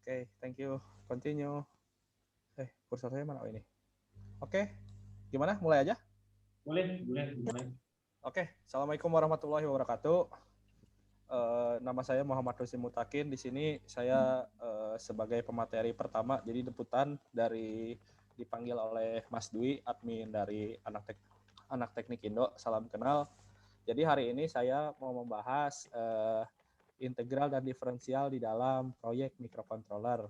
Oke, thank you. Continue. Kursor saya mana ini? Oke, gimana? Mulai aja? Boleh, boleh. Oke, Assalamualaikum warahmatullahi wabarakatuh. Nama saya Muhammad Husin Mutakin. Di sini saya sebagai pemateri pertama, jadi debutan dipanggil oleh Mas Dwi, admin dari Anak Teknik Indo. Salam kenal. Jadi hari ini saya mau membahas integral dan diferensial di dalam proyek microcontroller.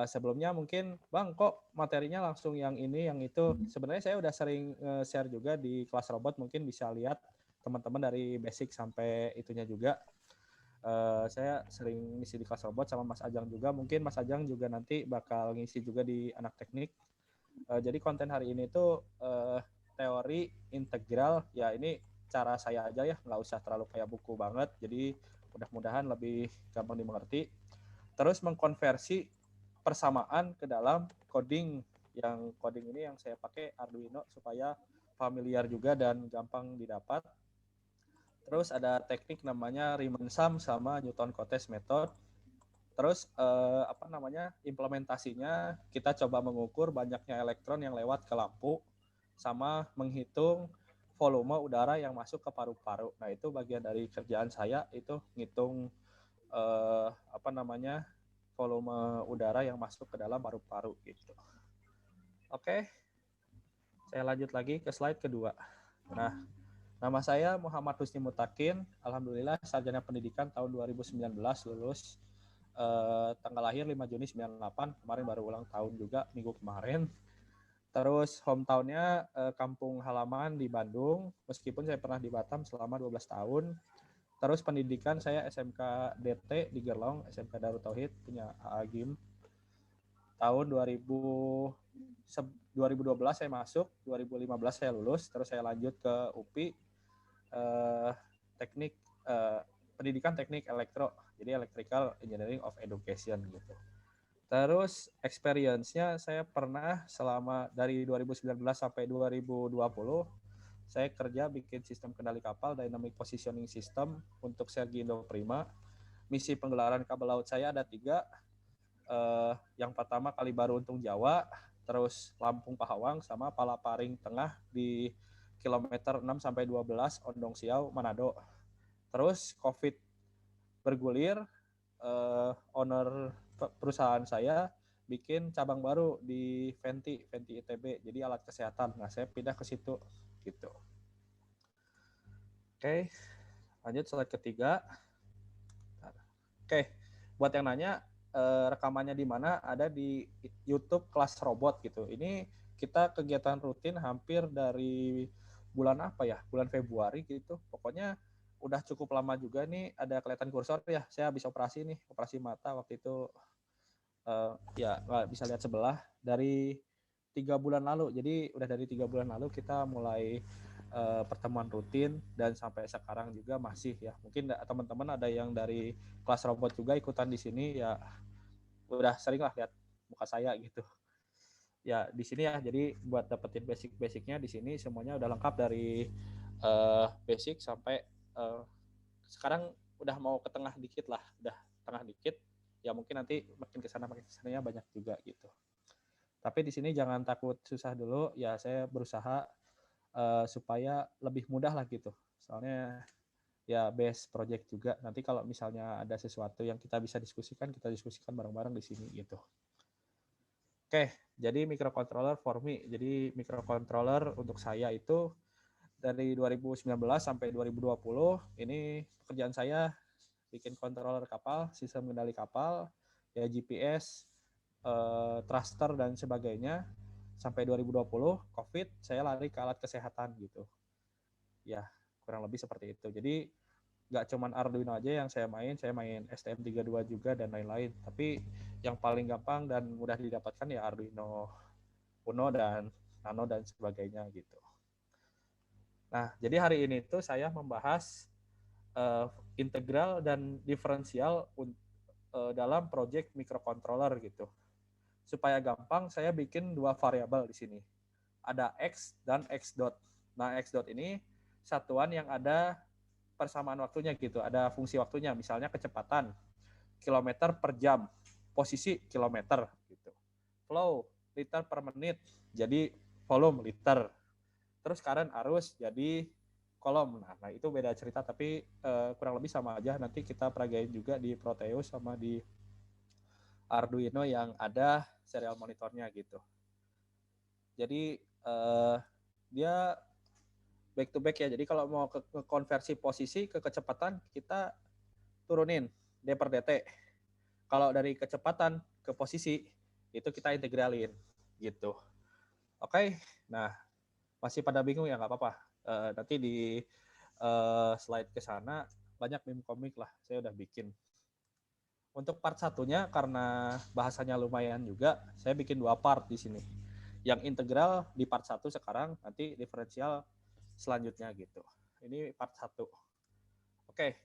Sebelumnya mungkin Bang, kok materinya langsung yang ini, yang itu. Sebenarnya saya udah sering share juga di kelas robot, mungkin bisa lihat teman-teman dari basic sampai itunya juga. Saya sering ngisi di kelas robot sama Mas Ajang juga. Mungkin Mas Ajang juga nanti bakal ngisi juga di Anak Teknik. Jadi konten hari ini tuh teori integral. Ya ini cara saya aja ya, nggak usah terlalu kayak buku banget. Jadi mudah-mudahan lebih gampang dimengerti. Terus mengkonversi persamaan ke dalam coding. Yang coding ini yang saya pakai Arduino supaya familiar juga dan gampang didapat. Terus ada teknik namanya Riemann sum sama Newton-Cotes method. Terus implementasinya kita coba mengukur banyaknya elektron yang lewat ke lampu sama menghitung volume udara yang masuk ke paru-paru. Nah, itu bagian dari kerjaan saya, itu ngitung volume udara yang masuk ke dalam paru-paru gitu. Oke. Saya lanjut lagi ke slide kedua. Nah, nama saya Muhammad Husni Mutakin. Alhamdulillah sarjana pendidikan tahun 2019 lulus. Tanggal lahir 5 Juni 98. Kemarin baru ulang tahun juga minggu kemarin. Terus hometown-nya kampung halaman di Bandung. Meskipun saya pernah di Batam selama 12 tahun. Terus pendidikan saya SMK DT di Gerlong, SMK Darut Tauhid, punya AAGIM. Tahun 2012 saya masuk, 2015 saya lulus, terus saya lanjut ke UPI, pendidikan teknik elektro, jadi Electrical Engineering of Education gitu. Terus experience-nya saya pernah selama dari 2019 sampai 2020, saya kerja bikin sistem kendali kapal, dynamic positioning system untuk Sergi Indo Prima. Misi penggelaran kabel laut saya ada 3. Yang pertama Kalibaru Untung Jawa, terus Lampung Pahawang, sama Palaparing Tengah di kilometer 6 sampai 12 Ondong Siau Manado. Terus COVID bergulir, owner perusahaan saya bikin cabang baru di Venti ITB, jadi alat kesehatan. Nah, saya pindah ke situ gitu. Oke, lanjut slide ketiga. Oke, buat yang nanya rekamannya di mana, ada di YouTube kelas robot gitu. Ini kita kegiatan rutin hampir dari bulan apa ya? Bulan Februari gitu. Pokoknya udah cukup lama juga nih. Ada kelihatan kursor ya. Saya habis operasi nih, operasi mata waktu itu. Ya nggak bisa lihat sebelah, dari 3 bulan lalu. Jadi udah dari 3 bulan lalu kita mulai pertemuan rutin, dan sampai sekarang juga masih ya. Mungkin teman-teman ada yang dari kelas robot juga ikutan di sini ya, udah sering lah lihat muka saya gitu. Ya di sini ya, jadi buat dapetin basic-basicnya di sini semuanya udah lengkap dari basic sampai sekarang udah mau ke tengah dikit lah, udah tengah dikit. Ya mungkin nanti makin kesana banyak juga gitu. Tapi di sini jangan takut susah dulu ya, saya berusaha supaya lebih mudah lah gitu. Soalnya ya base project juga. Nanti kalau misalnya ada sesuatu yang kita bisa diskusikan bareng-bareng di sini gitu. Oke, jadi microcontroller for me. Jadi microcontroller untuk saya itu dari 2019 sampai 2020 ini pekerjaan saya bikin controller kapal, sistem kendali kapal, ya GPS, thruster dan sebagainya. Sampai 2020 COVID, saya lari ke alat kesehatan gitu. Ya, kurang lebih seperti itu. Jadi nggak cuman Arduino aja yang saya main STM32 juga dan lain-lain. Tapi yang paling gampang dan mudah didapatkan ya Arduino Uno dan Nano dan sebagainya gitu. Nah, jadi hari ini tuh saya membahas integral dan diferensial dalam project microcontroller gitu. Supaya gampang, saya bikin 2 variabel di sini. Ada X dan X dot. Nah, X dot ini satuan yang ada persamaan waktunya gitu, ada fungsi waktunya, misalnya kecepatan kilometer per jam. posisi kilometer gitu. Flow liter per menit jadi volume liter. Terus current arus jadi kolom. Nah itu beda cerita tapi kurang lebih sama aja. Nanti kita peragain juga di Proteus sama di Arduino yang ada serial monitornya gitu. Jadi dia back to back ya. Jadi kalau mau ke konversi posisi ke kecepatan kita turunin D per DT. Kalau dari kecepatan ke posisi itu kita integralin gitu. Oke, nah masih pada bingung ya nggak apa-apa. Nanti di slide ke sana banyak meme komik lah saya udah bikin. Untuk part satunya karena bahasanya lumayan juga, saya bikin 2 part di sini. Yang integral di part 1 sekarang, nanti diferensial selanjutnya gitu. Ini part 1. Oke,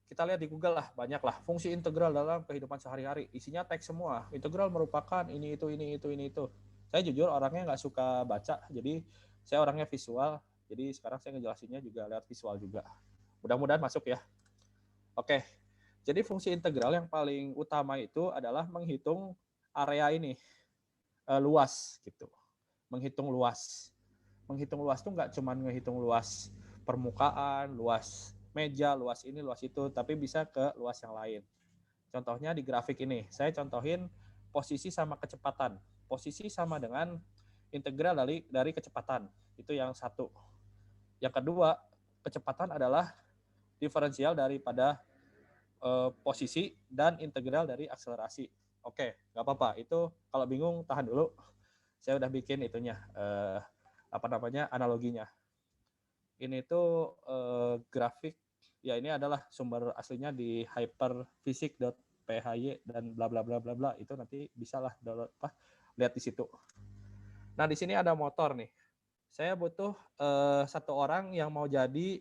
kita lihat di Google lah, banyak lah. Fungsi integral dalam kehidupan sehari-hari. Isinya teks semua. Integral merupakan ini, itu. Saya jujur orangnya nggak suka baca, jadi saya orangnya visual. Jadi sekarang saya ngejelasinnya juga lewat visual juga. Mudah-mudahan masuk ya. Oke, jadi fungsi integral yang paling utama itu adalah menghitung area ini, luas gitu. Menghitung luas. Menghitung luas itu nggak cuma menghitung luas permukaan, luas meja, luas ini, luas itu, tapi bisa ke luas yang lain. Contohnya di grafik ini, saya contohin posisi sama kecepatan. Posisi sama dengan integral dari kecepatan. Itu yang satu. Yang kedua, kecepatan adalah diferensial daripada posisi dan integral dari akselerasi. Oke, nggak apa-apa. Itu kalau bingung tahan dulu. Saya udah bikin itunya, analoginya. Ini tuh grafik. Ya ini adalah sumber aslinya di hyperphysics.phy dan bla bla bla bla bla. Itu nanti bisalah download lihat di situ. Nah di sini ada motor nih. Saya butuh satu orang yang mau jadi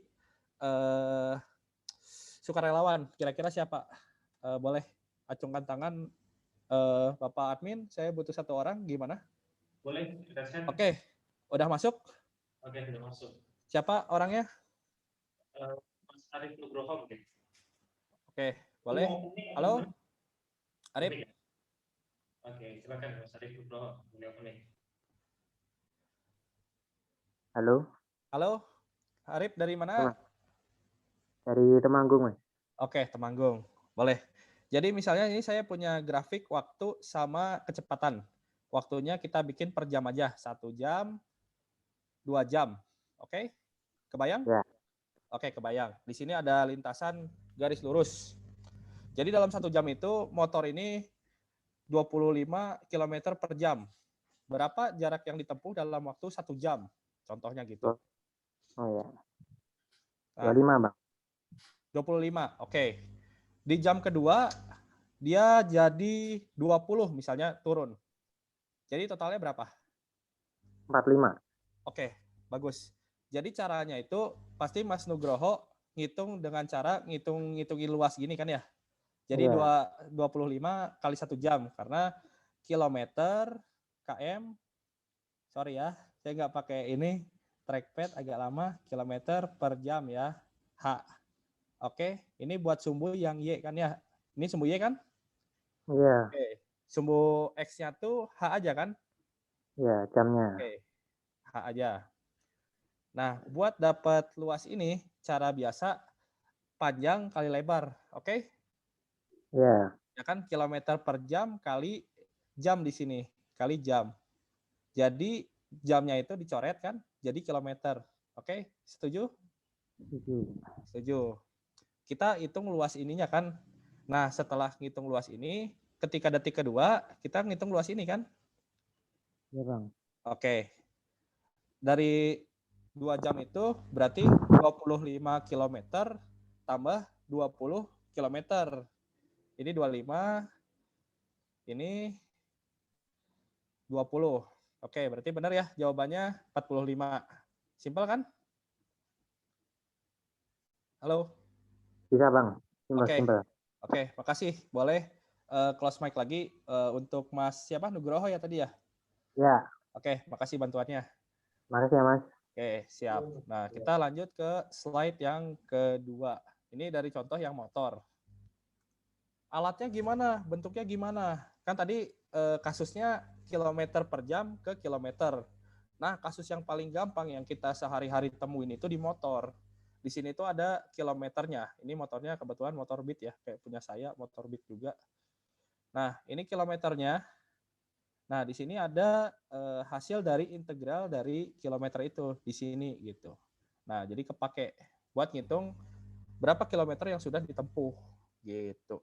sukarelawan. Kira-kira siapa? Boleh acungkan tangan Bapak admin. Saya butuh satu orang. Gimana? Boleh, ditegaskan. Oke, udah masuk? Oke, sudah masuk. Siapa orangnya? Mas Arif Nugroho mungkin. Oke, boleh. Halo, Arif. Oke, silakan Mas Arif Nugroho. Halo. Halo, Arif dari mana? Dari Temanggung, Mas. Oke, Temanggung. Boleh. Jadi misalnya ini saya punya grafik waktu sama kecepatan. Waktunya kita bikin per jam aja. 1 jam, 2 jam. Oke? Kebayang? Ya. Oke, kebayang. Di sini ada lintasan garis lurus. Jadi dalam 1 jam itu motor ini 25 km per jam. Berapa jarak yang ditempuh dalam waktu 1 jam? Contohnya gitu. Oh ya. Nah, 25, Bang. 25, oke. Di jam kedua, dia jadi 20 misalnya turun. Jadi totalnya berapa? 45. Oke, bagus. Jadi caranya itu pasti Mas Nugroho ngitung dengan cara ngitungin luas gini kan ya? Jadi 25 kali 1 jam karena kilometer, km, sorry ya, saya nggak pakai ini, trackpad agak lama, kilometer per jam ya, H. Oke, ini buat sumbu yang Y kan ya? Ini sumbu Y kan? Iya. Oke, sumbu X-nya tuh H aja kan? Iya, jamnya. Oke, H aja. Nah, buat dapat luas ini, cara biasa panjang kali lebar, oke? Iya. Ya kan, kilometer per jam kali jam di sini, kali jam. Jadi jamnya itu dicoret kan, jadi kilometer. Oke, setuju? Setuju. Kita hitung luas ininya kan. Nah, setelah ngitung luas ini, ketika detik kedua, kita ngitung luas ini kan? Iya, Bang. Oke. Dari 2 jam itu berarti 25 km tambah 20 km. Ini 25, ini 20. Oke, berarti benar ya jawabannya 45. Simpel kan? Halo? Bisa, Bang. Simpel. Oke, makasih. Boleh close mic lagi untuk Mas siapa? Nugroho ya tadi ya? Ya. Oke, makasih bantuannya. Makasih ya, Mas. Oke, siap. Nah, kita lanjut ke slide yang kedua. Ini dari contoh yang motor. Alatnya gimana? Bentuknya gimana? Kan tadi kasusnya kilometer per jam ke kilometer. Nah, kasus yang paling gampang yang kita sehari-hari temuin itu di motor. Di sini tuh ada kilometernya. Ini motornya kebetulan motor Beat ya, kayak punya saya, motor Beat juga. Nah, ini kilometernya. Nah, di sini ada hasil dari integral dari kilometer itu di sini gitu. Nah, jadi kepake buat ngitung berapa kilometer yang sudah ditempuh gitu.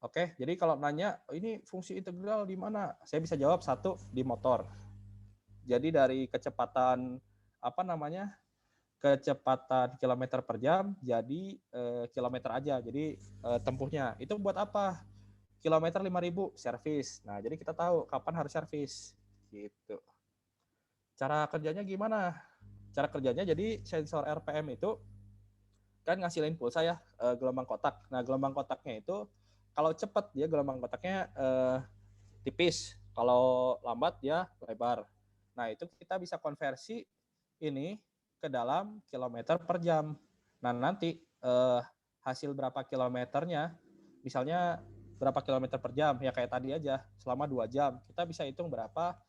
Oke, jadi kalau nanya ini fungsi integral di mana? Saya bisa jawab satu di motor. Jadi dari kecepatan apa namanya? Kecepatan kilometer per jam jadi kilometer aja. Jadi tempuhnya. Itu buat apa? Kilometer 5.000 servis. Nah, jadi kita tahu kapan harus servis gitu. Cara kerjanya gimana? Cara kerjanya jadi sensor RPM itu kan ngasilin pulsa ya, gelombang kotak. Nah, gelombang kotaknya itu kalau cepat dia gelombang kotaknya tipis, kalau lambat dia lebar. Nah, itu kita bisa konversi ini ke dalam kilometer per jam. Nah, nanti hasil berapa kilometernya, misalnya berapa kilometer per jam, ya kayak tadi aja, selama 2 jam, kita bisa hitung berapa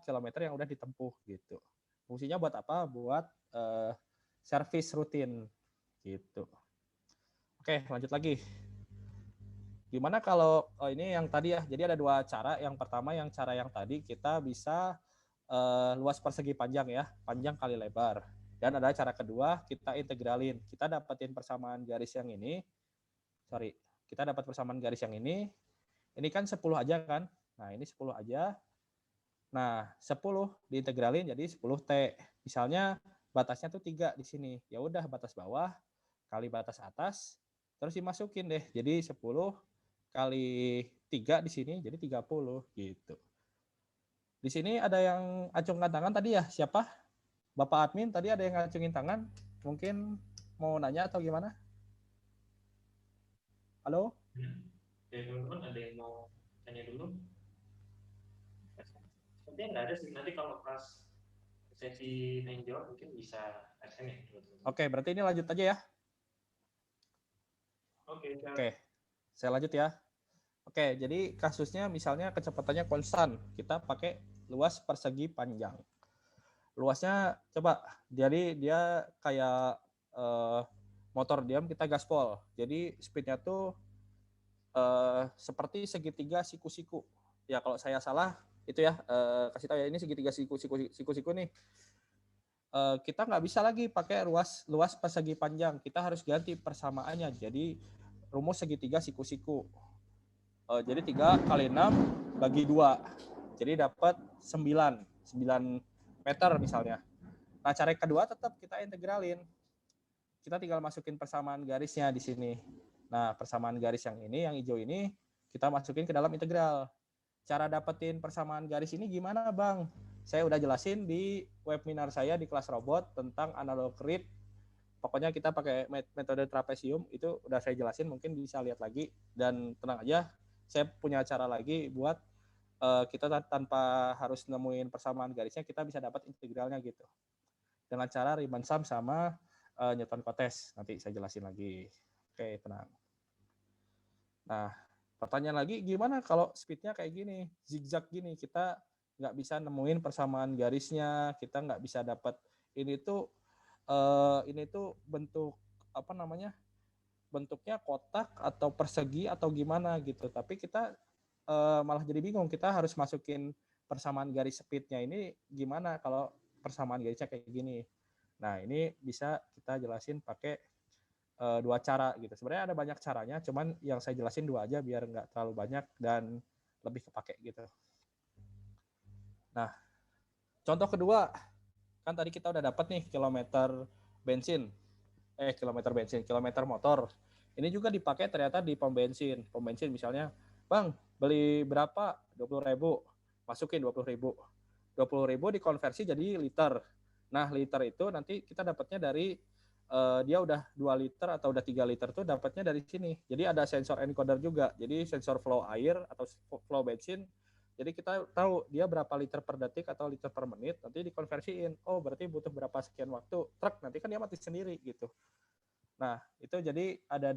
kilometer yang udah ditempuh gitu. Fungsinya buat apa? Buat servis rutin gitu. Oke, lanjut lagi. Gimana kalau ini yang tadi ya? Jadi ada 2 cara. Yang pertama yang cara yang tadi kita bisa luas persegi panjang ya, panjang kali lebar. Dan ada cara kedua, kita integralin. Kita dapetin persamaan garis yang ini. Kita dapat persamaan garis yang ini. Ini kan 10 aja kan? Nah, ini 10 aja. Nah, 10 diintegralin jadi 10T. Misalnya batasnya tuh 3 di sini. Ya udah batas bawah kali batas atas terus dimasukin deh. Jadi 10 kali 3 di sini jadi 30 gitu. Di sini ada yang acungkan tangan tadi ya. Siapa? Bapak admin tadi ada yang ngacungin tangan. Mungkin mau nanya atau gimana? Halo? Ya, teman-teman ada yang mau tanya dulu? Sepertinya nggak ada sih. Nanti kalau pas sesi nanya jawab mungkin bisa SM ya. Oke, berarti ini lanjut aja ya. Oke, saya lanjut ya. Oke, jadi kasusnya misalnya kecepatannya konstan. Kita pakai luas persegi panjang. Luasnya coba, jadi dia kayak motor diam kita gaspol. Jadi speednya tuh seperti segitiga siku-siku. Ya kalau saya salah itu ya kasih tahu ya, ini segitiga siku-siku nih. Kita nggak bisa lagi pakai luas persegi panjang. Kita harus ganti persamaannya. Jadi rumus segitiga siku-siku. Jadi 3 kali 6 bagi 2. Jadi dapat 9 meter misalnya. Nah, cara kedua tetap kita integralin. Kita tinggal masukin persamaan garisnya di sini. Nah, persamaan garis yang ini, yang hijau ini, kita masukin ke dalam integral. Cara dapetin persamaan garis ini gimana, Bang? Saya udah jelasin di webinar saya di kelas robot tentang analog read. Pokoknya kita pakai metode trapesium, itu udah saya jelasin, mungkin bisa lihat lagi. Dan tenang aja, saya punya cara lagi buat kita tanpa harus nemuin persamaan garisnya, kita bisa dapat integralnya gitu. Dengan cara Riemann sum sama Newton Cotes. Nanti saya jelasin lagi. Oke, tenang. Nah, pertanyaan lagi, gimana kalau speednya kayak gini, zigzag gini, kita nggak bisa nemuin persamaan garisnya, kita nggak bisa dapat ini tuh bentuk apa namanya, bentuknya kotak atau persegi atau gimana gitu. Tapi kita malah jadi bingung, kita harus masukin persamaan garis speednya ini gimana kalau persamaan garisnya kayak gini. Nah, ini bisa kita jelasin pakai 2 cara gitu. Sebenarnya ada banyak caranya, cuman yang saya jelasin 2 aja biar nggak terlalu banyak dan lebih kepake gitu. Nah, contoh kedua, kan tadi kita udah dapat nih kilometer motor. Ini juga dipakai ternyata di pom bensin. Pom bensin misalnya, Bang, beli berapa? 20.000. Masukin 20.000. 20.000 dikonversi jadi liter. Nah, liter itu nanti kita dapatnya dari dia udah 2 liter atau udah 3 liter tuh dapatnya dari sini. Jadi ada sensor encoder juga. Jadi sensor flow air atau flow bensin. Jadi kita tahu dia berapa liter per detik atau liter per menit, nanti dikonversiin. Oh, berarti butuh berapa sekian waktu. Truk nanti kan dia mati sendiri gitu. Nah, itu jadi ada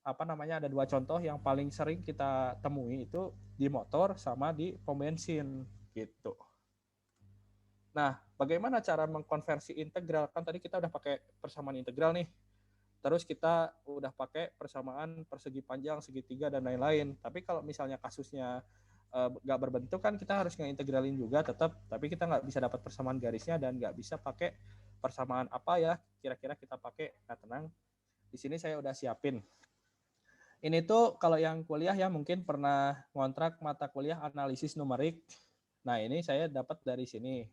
ada 2 contoh yang paling sering kita temui itu di motor sama di pom bensin gitu. Nah, bagaimana cara mengkonversi integral? Kan tadi kita udah pakai persamaan integral nih. Terus kita udah pakai persamaan persegi panjang, segitiga, dan lain-lain. Tapi kalau misalnya kasusnya nggak berbentuk kan kita harus ngeintegralin juga tetap. Tapi kita nggak bisa dapat persamaan garisnya dan nggak bisa pakai persamaan apa ya kira-kira kita pakai. Nah, tenang. Di sini saya udah siapin. Ini tuh kalau yang kuliah ya mungkin pernah ngontrak mata kuliah analisis numerik. Nah, ini saya dapat dari sini.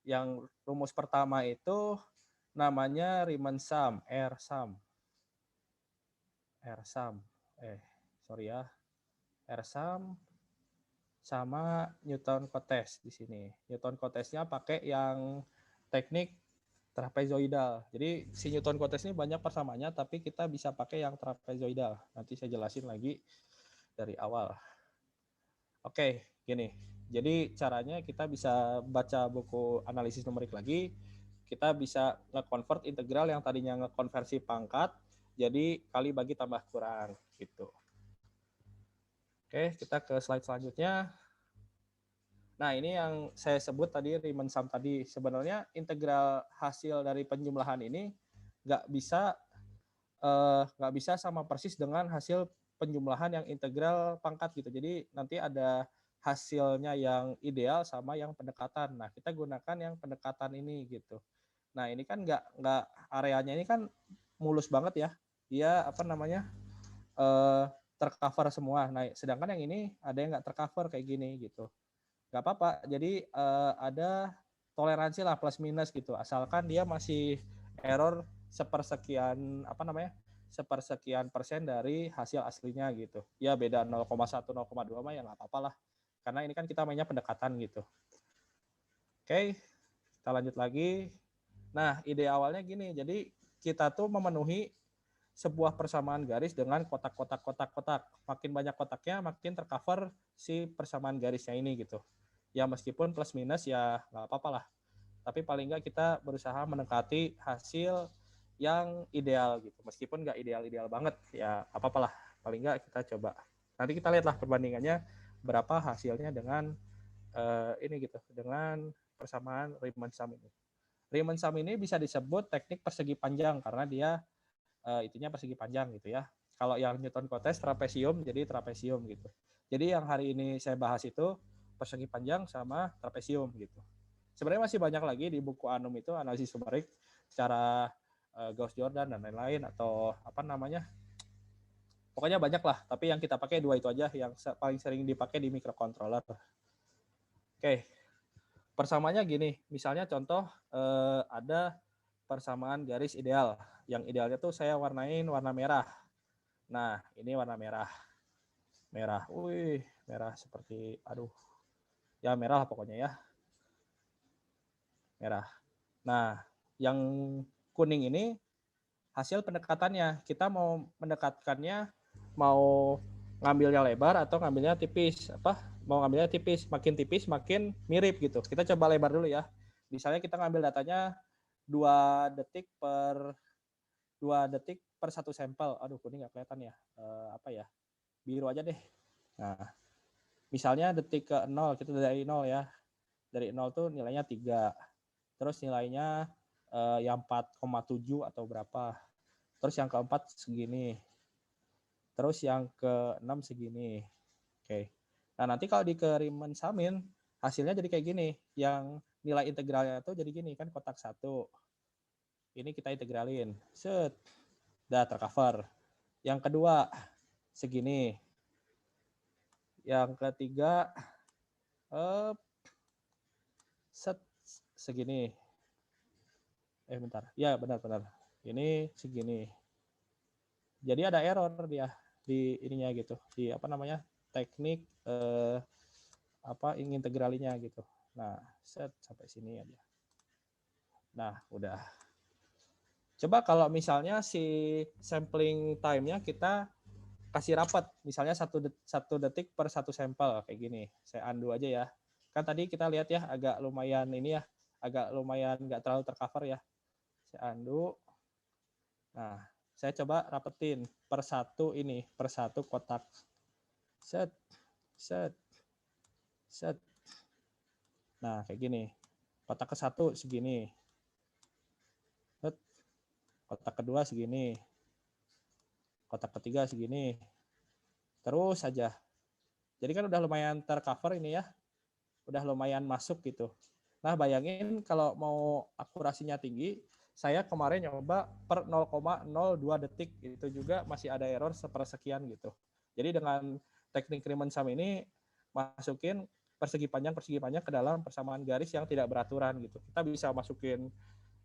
Yang rumus pertama itu namanya Riemann sum, R sum. R sum. Sorry ya. R sum sama Newton Cotes di sini. Newton Cotesnya pakai yang teknik trapezoidal. Jadi si Newton Cotes ini banyak persamaannya, tapi kita bisa pakai yang trapezoidal. Nanti saya jelasin lagi dari awal. Oke, gini. Jadi caranya kita bisa baca buku analisis numerik lagi. Kita bisa nge-convert integral yang tadinya nge-konversi pangkat jadi kali bagi tambah kurang gitu. Oke, kita ke slide selanjutnya. Nah, ini yang saya sebut tadi Riemann sum tadi. Sebenarnya integral hasil dari penjumlahan ini nggak bisa sama persis dengan hasil penjumlahan yang integral pangkat gitu. Jadi nanti ada hasilnya yang ideal sama yang pendekatan. Nah, kita gunakan yang pendekatan ini gitu. Nah, ini kan nggak areanya ini kan mulus banget ya. Dia tercover semua. Nah, sedangkan yang ini ada yang nggak tercover kayak gini gitu. Nggak apa-apa. Jadi ada toleransi lah plus minus gitu. Asalkan dia masih error sepersekian persen dari hasil aslinya gitu. Ya beda 0,1 0,2 mah ya nggak apa-apa lah. Karena ini kan kita mainnya pendekatan gitu. Oke, kita lanjut lagi. Nah, ide awalnya gini. Jadi kita tuh memenuhi sebuah persamaan garis dengan kotak-kotak. Makin banyak kotaknya, makin tercover si persamaan garisnya ini gitu. Ya meskipun plus minus ya nggak apa-apa lah. Tapi paling nggak kita berusaha mendekati hasil yang ideal gitu. Meskipun nggak ideal-ideal banget, ya apa-apa lah. Paling nggak kita coba. Nanti kita lihatlah perbandingannya berapa hasilnya dengan ini gitu, dengan persamaan Riemann sum ini. Riemann sum ini bisa disebut teknik persegi panjang karena dia itunya persegi panjang gitu ya. Kalau yang Newton Cotes trapesium jadi trapesium gitu. Jadi yang hari ini saya bahas itu persegi panjang sama trapesium gitu. Sebenarnya masih banyak lagi di buku Anum itu analisis numerik secara Gauss-Jordan dan lain-lain atau pokoknya banyak lah. Tapi yang kita pakai 2 itu aja yang paling sering dipakai di microcontroller. Oke, persamaannya gini. Misalnya contoh ada persamaan garis ideal. Yang idealnya tuh saya warnain warna merah. Nah, ini warna merah. Merah. Wih, merah seperti ya merah lah pokoknya ya. Merah. Nah, yang kuning ini hasil pendekatannya. Kita mau mendekatkannya mau ngambilnya lebar atau ngambilnya tipis. Mau ngambilnya tipis, makin mirip gitu. Kita coba lebar dulu ya. Misalnya kita ngambil datanya 2 detik per 1 sampel. Aduh, kuning nggak kelihatan ya. Biru aja deh. Nah, misalnya detik ke 0, kita dari 0 ya. Dari 0 tuh nilainya 3. Terus nilainya yang 4,7 atau berapa. Terus yang keempat segini. Terus yang ke-6 segini. Oke. Nah, nanti kalau di Riemann sumin, hasilnya jadi kayak gini. Yang nilai integralnya itu jadi gini kan, kotak 1. Ini kita integralin. Set. Udah tercover. Yang kedua segini. Yang ketiga set segini. Bentar. Ya, benar. Ini segini. Jadi ada error dia di ininya gitu. Di teknik integralinya gitu. Nah, set sampai sini aja. Nah, udah. Coba kalau misalnya si sampling time-nya kita kasih rapat, misalnya 1 detik per 1 sampel kayak gini. Saya undo aja ya. Kan tadi kita lihat ya agak lumayan ini ya, agak lumayan nggak terlalu tercover ya. Saya undo. Nah, saya coba rapetin. per satu ini, per satu kotak. Set, set, set. Nah, kayak gini. Kotak ke satu segini. Set. Kotak kedua segini. Kotak ketiga segini. Terus saja. Jadi kan udah lumayan tercover ini ya. Udah lumayan masuk gitu. Nah, bayangin kalau mau akurasinya tinggi, saya kemarin nyoba per 0,02 detik, itu juga masih ada error sepersekian gitu. Jadi dengan teknik Riemann sum ini masukin persegi panjang ke dalam persamaan garis yang tidak beraturan gitu. Kita bisa masukin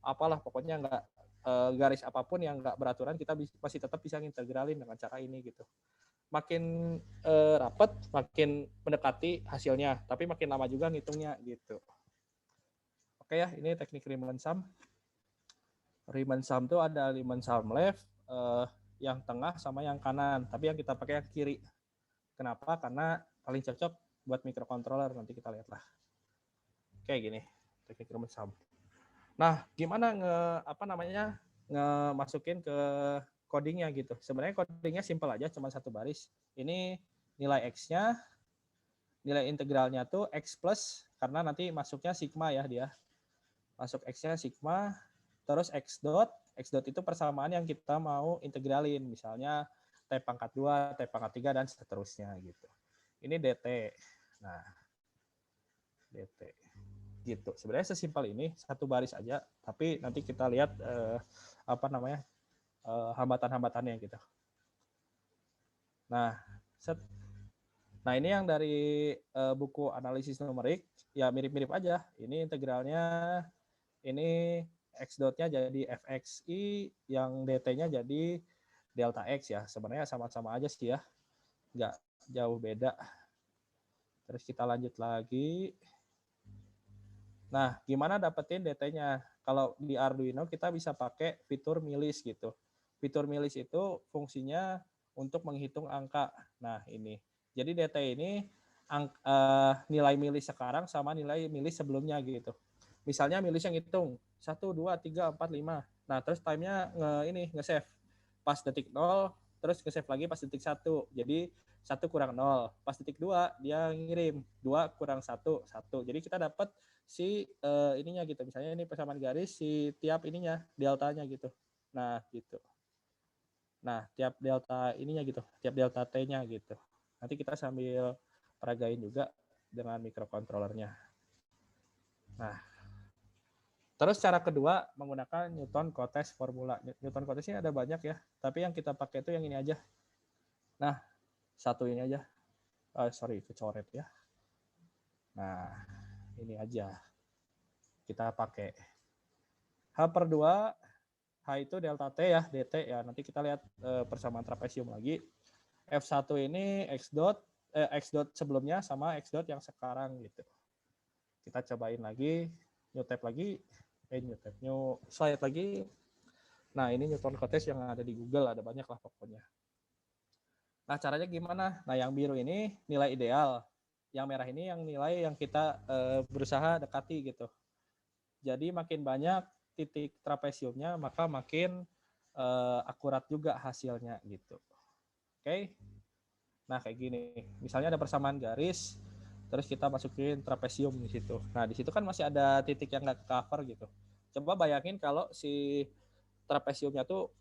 apalah pokoknya nggak garis apapun yang nggak beraturan, kita masih tetap bisa integralin dengan cara ini gitu. Makin rapat, makin mendekati hasilnya, tapi makin lama juga ngitungnya gitu. Oke ya, ini teknik Riemann sum. Riemann sum itu ada Riemann sum left, yang tengah sama yang kanan, tapi yang kita pakai yang kiri. Kenapa? Karena paling cocok buat microcontroller, nanti kita lihat lah. Kayak gini, teknik Riemann sum. Nah, gimana masukin ke codingnya gitu. Sebenarnya codingnya simpel aja, cuma satu baris. Ini nilai X-nya, nilai integralnya tuh X plus, karena nanti masuknya sigma ya dia. Masuk X-nya sigma, terus X dot itu persamaan yang kita mau integralin. Misalnya T pangkat 2, T pangkat 3, dan seterusnya gitu. Ini DT. Nah, DT. Gitu. Sebenarnya sesimpel ini, satu baris aja, tapi nanti kita lihat hambatan-hambatannya gitu. Nah, nah ini yang dari buku analisis numerik, ya mirip-mirip aja. Ini integralnya, ini X dot-nya jadi fxi, yang dt-nya jadi delta X ya. Sebenarnya sama-sama aja sih ya, nggak jauh beda. Terus kita lanjut lagi. Nah, gimana dapetin dt-nya? Kalau di Arduino kita bisa pakai fitur milis gitu. Fitur milis itu fungsinya untuk menghitung angka. Nah, ini. Jadi dt ini nilai milis sekarang sama nilai milis sebelumnya gitu. Misalnya milis yang hitung 1, 2, 3, 4, 5. Nah, terus time-nya nge-save. Pas detik 0, terus nge-save lagi pas detik 1. Jadi 1 kurang 0. Pas detik 2, dia ngirim 2 kurang 1, 1. Jadi kita dapat si ininya gitu. Misalnya ini persamaan garis, si tiap ininya, deltanya gitu. Nah, gitu. Nah, tiap delta ininya gitu, tiap delta T-nya gitu. Nanti kita sambil peragain juga dengan microcontrollernya. Nah, terus cara kedua menggunakan Newton-Cotes formula. Newton-Cotes ini ada banyak ya, tapi yang kita pakai itu yang ini aja. Nah, satu ini aja. Kecoret ya. Nah, ini aja. Kita pakai. H/2, H itu delta T ya, dt ya. Nanti kita lihat persamaan trapesium lagi. F1 ini X dot sebelumnya sama X dot yang sekarang gitu. Kita cobain lagi, new tab lagi, new slide lagi. Nah, ini Newton-Cotes yang ada di Google, ada banyak lah pokoknya. Nah, caranya gimana? Nah, yang biru ini nilai ideal. Yang merah ini yang nilai yang kita berusaha dekati gitu. Jadi makin banyak titik trapesiumnya, maka makin akurat juga hasilnya gitu. Oke. Nah, kayak gini. Misalnya ada persamaan garis, terus kita masukin trapesium di situ. Nah, di situ kan masih ada titik yang nggak cover gitu. Coba bayangin kalau si trapesiumnya tuh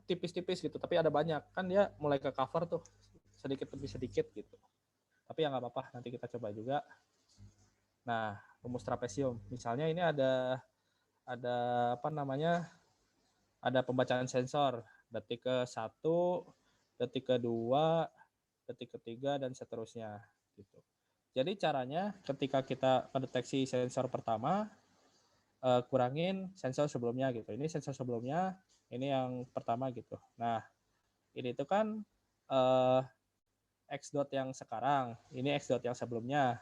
tipis-tipis gitu, tapi ada banyak, kan dia mulai ke cover tuh sedikit demi sedikit gitu. Tapi ya nggak apa-apa, nanti kita coba juga. Nah, rumus trapesium, misalnya ini ada ada pembacaan sensor detik ke-1, detik ke-2, detik ke-3, dan seterusnya gitu. Jadi caranya ketika kita mendeteksi sensor pertama, kurangin sensor sebelumnya gitu. Ini sensor sebelumnya, ini yang pertama gitu. Nah, ini tuh kan X dot yang sekarang, ini X dot yang sebelumnya.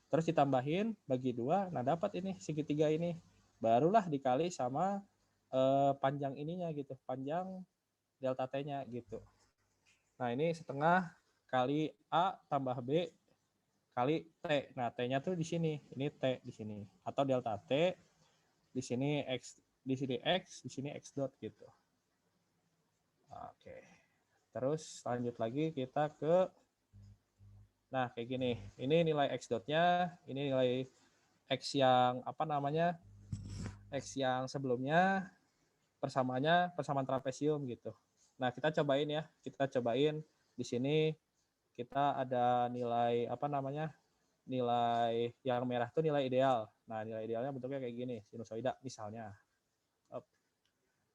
Terus ditambahin bagi 2, nah dapat ini segitiga ini. Barulah dikali sama panjang ininya gitu, panjang delta T-nya gitu. Nah, ini setengah kali A tambah B kali T. Nah, T-nya tuh di sini, ini T di sini. Atau delta T, di sini X, di sini X, di sini X dot gitu. Oke. Terus lanjut lagi kita ke, nah kayak gini. Ini nilai X dot-nya, ini nilai X yang apa namanya, X yang sebelumnya, persamaan trapesium gitu. Nah kita cobain ya, kita cobain di sini kita ada nilai apa namanya, nilai yang merah itu nilai ideal. Nah nilai idealnya bentuknya kayak gini, sinusoida misalnya.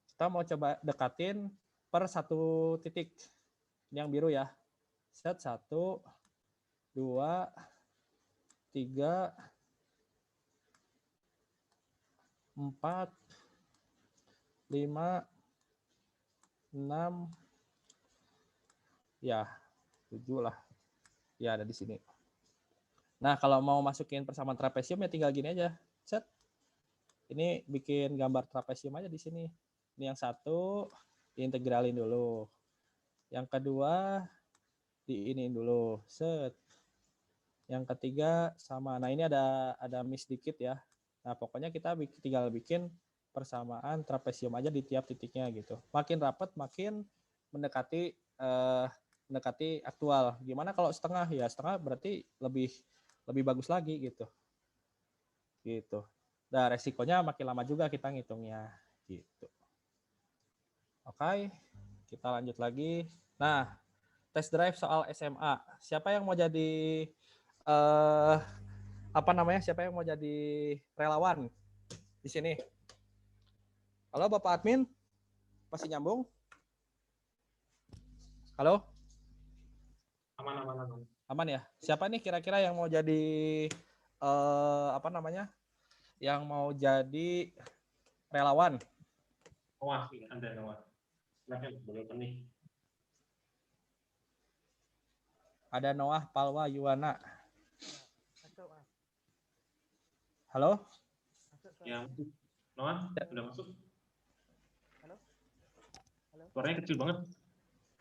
Kita mau coba dekatin per satu titik. Ini yang biru ya. Set 1, 2, 3, 4, 5, 6, ya 7 lah. Ya ada di sini. Nah kalau mau masukin persamaan trapesium ya tinggal gini aja. Set. Ini bikin gambar trapesium aja di sini. Ini yang satu diintegralin dulu. Yang kedua diinin dulu. Set. Yang ketiga sama. Nah ini ada miss dikit ya. Nah pokoknya kita tinggal bikin persamaan trapesium aja di tiap titiknya gitu. Makin rapat makin mendekati aktual. Gimana kalau setengah? Ya setengah berarti lebih bagus lagi gitu. Gitu. Nah resikonya makin lama juga kita ngitungnya gitu. Oke, kita lanjut lagi. Nah, test drive soal SMA. Siapa yang mau jadi apa namanya? Siapa yang mau jadi relawan di sini? Halo Bapak Admin, masih nyambung? Halo? Aman. Aman ya? Siapa nih kira-kira yang mau jadi apa namanya? Yang mau jadi relawan? Noah, ada Noah. Silakan, boleh nih. Ada Noah Palwa Yuwana. Halo? Yang Noah, udah masuk? Halo? Suaranya kecil banget.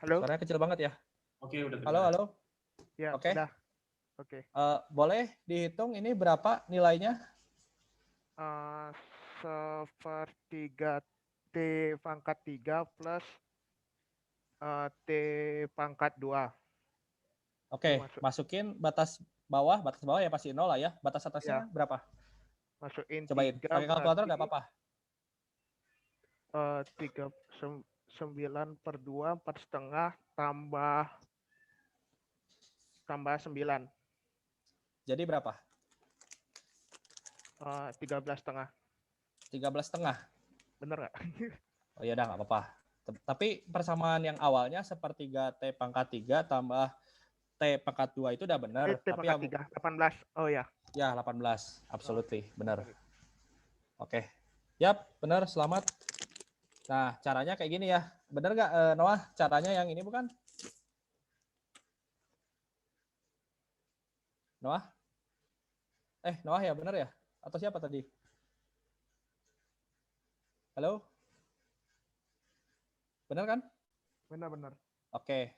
Halo? Suaranya kecil banget ya? Oke, udah. Halo? Ya, Oke. udah. Oke. Boleh dihitung ini berapa nilainya? Sepertiga T pangkat 3 plus T pangkat 2. Oke, masukin batas bawah ya pasti 0 lah ya. Batas atasnya Ya. berapa? Masukin Cobain. 3 Pakai kalkulator nggak apa-apa. 9 per 2, 4,5 tambah 9. Jadi berapa? 13,5. 13,5. Bener nggak? Oh iya, nggak apa-apa. Tapi persamaan yang awalnya sepertiga T pangkat 3 tambah T pangkat 2 itu udah benar. T Tapi pangkat 3, 18. Oh ya. Ya, 18. Absolutely. Benar. Oke. Yap, benar. Selamat. Nah, caranya kayak gini ya. Benar nggak, Noah? Caranya yang ini bukan? Noah? Noah ya, benar ya? Atau siapa tadi? Halo? Benar kan? Benar. Oke.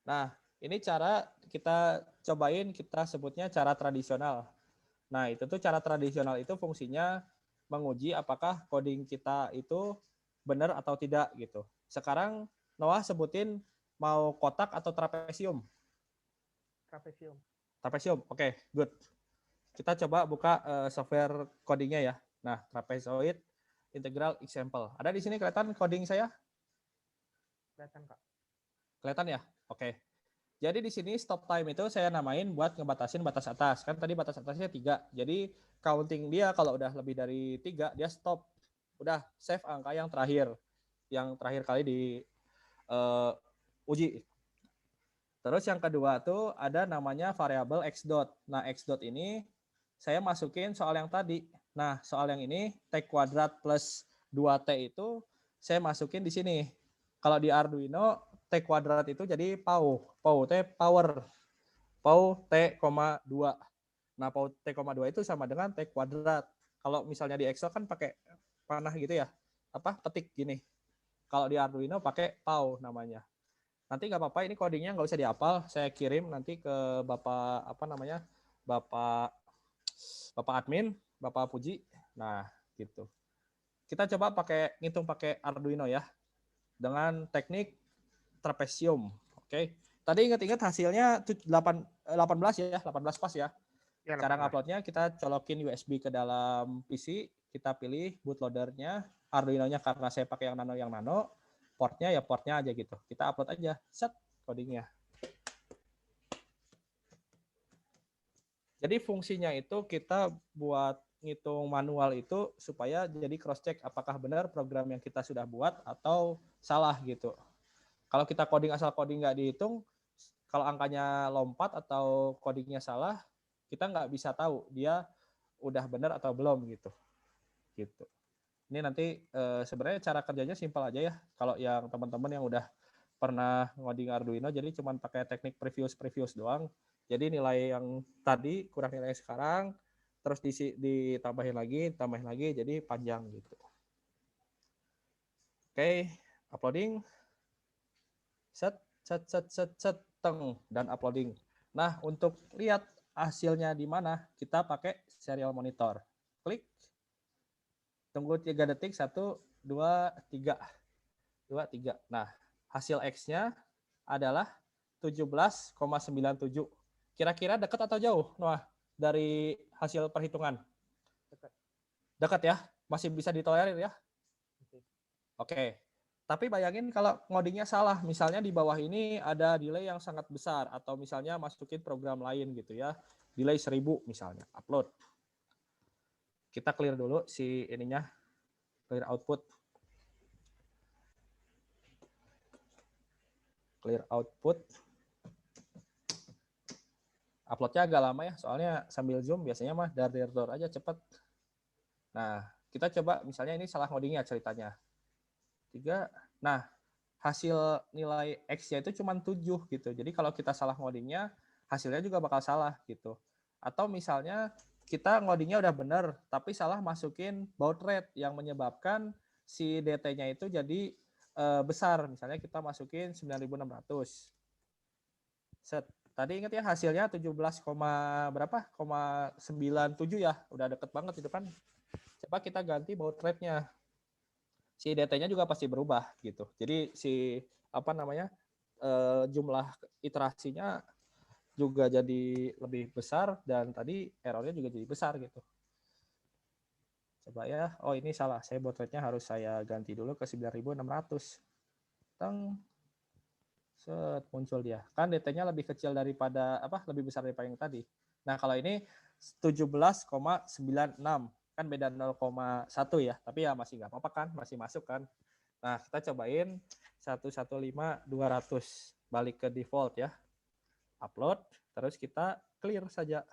Nah, ini cara kita cobain, kita sebutnya cara tradisional. Nah, itu tuh cara tradisional itu fungsinya menguji apakah coding kita itu benar atau tidak gitu. Sekarang Noah sebutin mau kotak atau trapesium? Trapesium. Oke, good. Kita coba buka software codingnya ya. Nah, trapezoid integral example. Ada di sini kelihatan coding saya? Kelihatan, Kak. Kelihatan ya? Oke. Jadi di sini stop time itu saya namain buat ngebatasin batas atas. Kan tadi batas atasnya 3. Jadi counting dia kalau udah lebih dari 3, dia stop. Udah save angka yang terakhir. Yang terakhir kali di uji. Terus yang kedua tuh ada namanya variabel x dot. Nah, x dot ini saya masukin soal yang tadi. Nah, soal yang ini t kuadrat plus 2t itu saya masukin di sini. Kalau di Arduino t kuadrat itu jadi pau t power, pau t, 2. Nah, pau t, 2 itu sama dengan t kuadrat. Kalau misalnya di Excel kan pakai panah gitu ya, petik gini. Kalau di Arduino pakai pau namanya. Nanti nggak apa-apa, ini codingnya nggak usah dihafal, saya kirim nanti ke Bapak Bapak admin, Bapak Puji. Nah, gitu. Kita coba ngitung pakai Arduino ya. Dengan teknik trapesium. Oke. Tadi ingat-ingat hasilnya 18 ya, 18 pas ya. Ya, Cara 18. nguploadnya kita colokin USB ke dalam PC, kita pilih bootloadernya, Arduino-nya karena saya pakai yang nano, portnya ya portnya aja gitu. Kita upload aja, set codingnya. Jadi fungsinya itu kita buat ngitung manual itu supaya jadi cross check apakah benar program yang kita sudah buat atau salah gitu. Kalau kita coding asal coding nggak dihitung, kalau angkanya lompat atau codingnya salah, kita nggak bisa tahu dia udah benar atau belum gitu. Gitu. Ini nanti sebenarnya cara kerjanya simpel aja ya. Kalau yang teman-teman yang udah pernah ngoding Arduino, jadi cuma pakai teknik previous doang. Jadi nilai yang tadi kurang nilai sekarang, terus ditambahin lagi, jadi panjang gitu. Oke, uploading. Set, dan uploading. Nah, untuk lihat hasilnya di mana, kita pakai serial monitor. Klik. Tunggu 3 detik, 1, 2, 3. Nah, hasil X-nya adalah 17,97. Kira-kira dekat atau jauh, Noah, dari hasil perhitungan? Dekat ya? Masih bisa ditolerir ya? Oke. Tapi bayangin kalau ngodingnya salah, misalnya di bawah ini ada delay yang sangat besar, atau misalnya masukin program lain gitu ya, delay 1000 misalnya, upload. Kita clear dulu si ininya, clear output. Clear output. Uploadnya agak lama ya, soalnya sambil zoom biasanya mah dar aja cepet. Nah, kita coba misalnya ini salah ngodingnya ceritanya. 3. Nah, hasil nilai X-nya itu cuma 7 gitu. Jadi kalau kita salah ngodingnya, hasilnya juga bakal salah gitu. Atau misalnya kita ngodingnya udah bener, tapi salah masukin baud rate yang menyebabkan si DT-nya itu jadi besar. Misalnya kita masukin 9600. Set. Tadi ingat ya hasilnya 17, berapa? 97 ya. Udah deket banget itu kan. Coba kita ganti baud rate-nya. Si DT-nya juga pasti berubah gitu. Jadi si jumlah iterasinya juga jadi lebih besar dan tadi errornya juga jadi besar gitu. Coba ya. Oh, ini salah. Saya baud rate-nya harus saya ganti dulu ke 9600. Teng. Set, muncul dia. Kan DT-nya lebih kecil daripada lebih besar daripada yang tadi. Nah, kalau ini 17,96 kan beda 0,1 ya, tapi ya masih nggak apa-apa kan, masih masuk kan. Nah, kita cobain 115.200, balik ke default ya, upload, terus kita clear saja.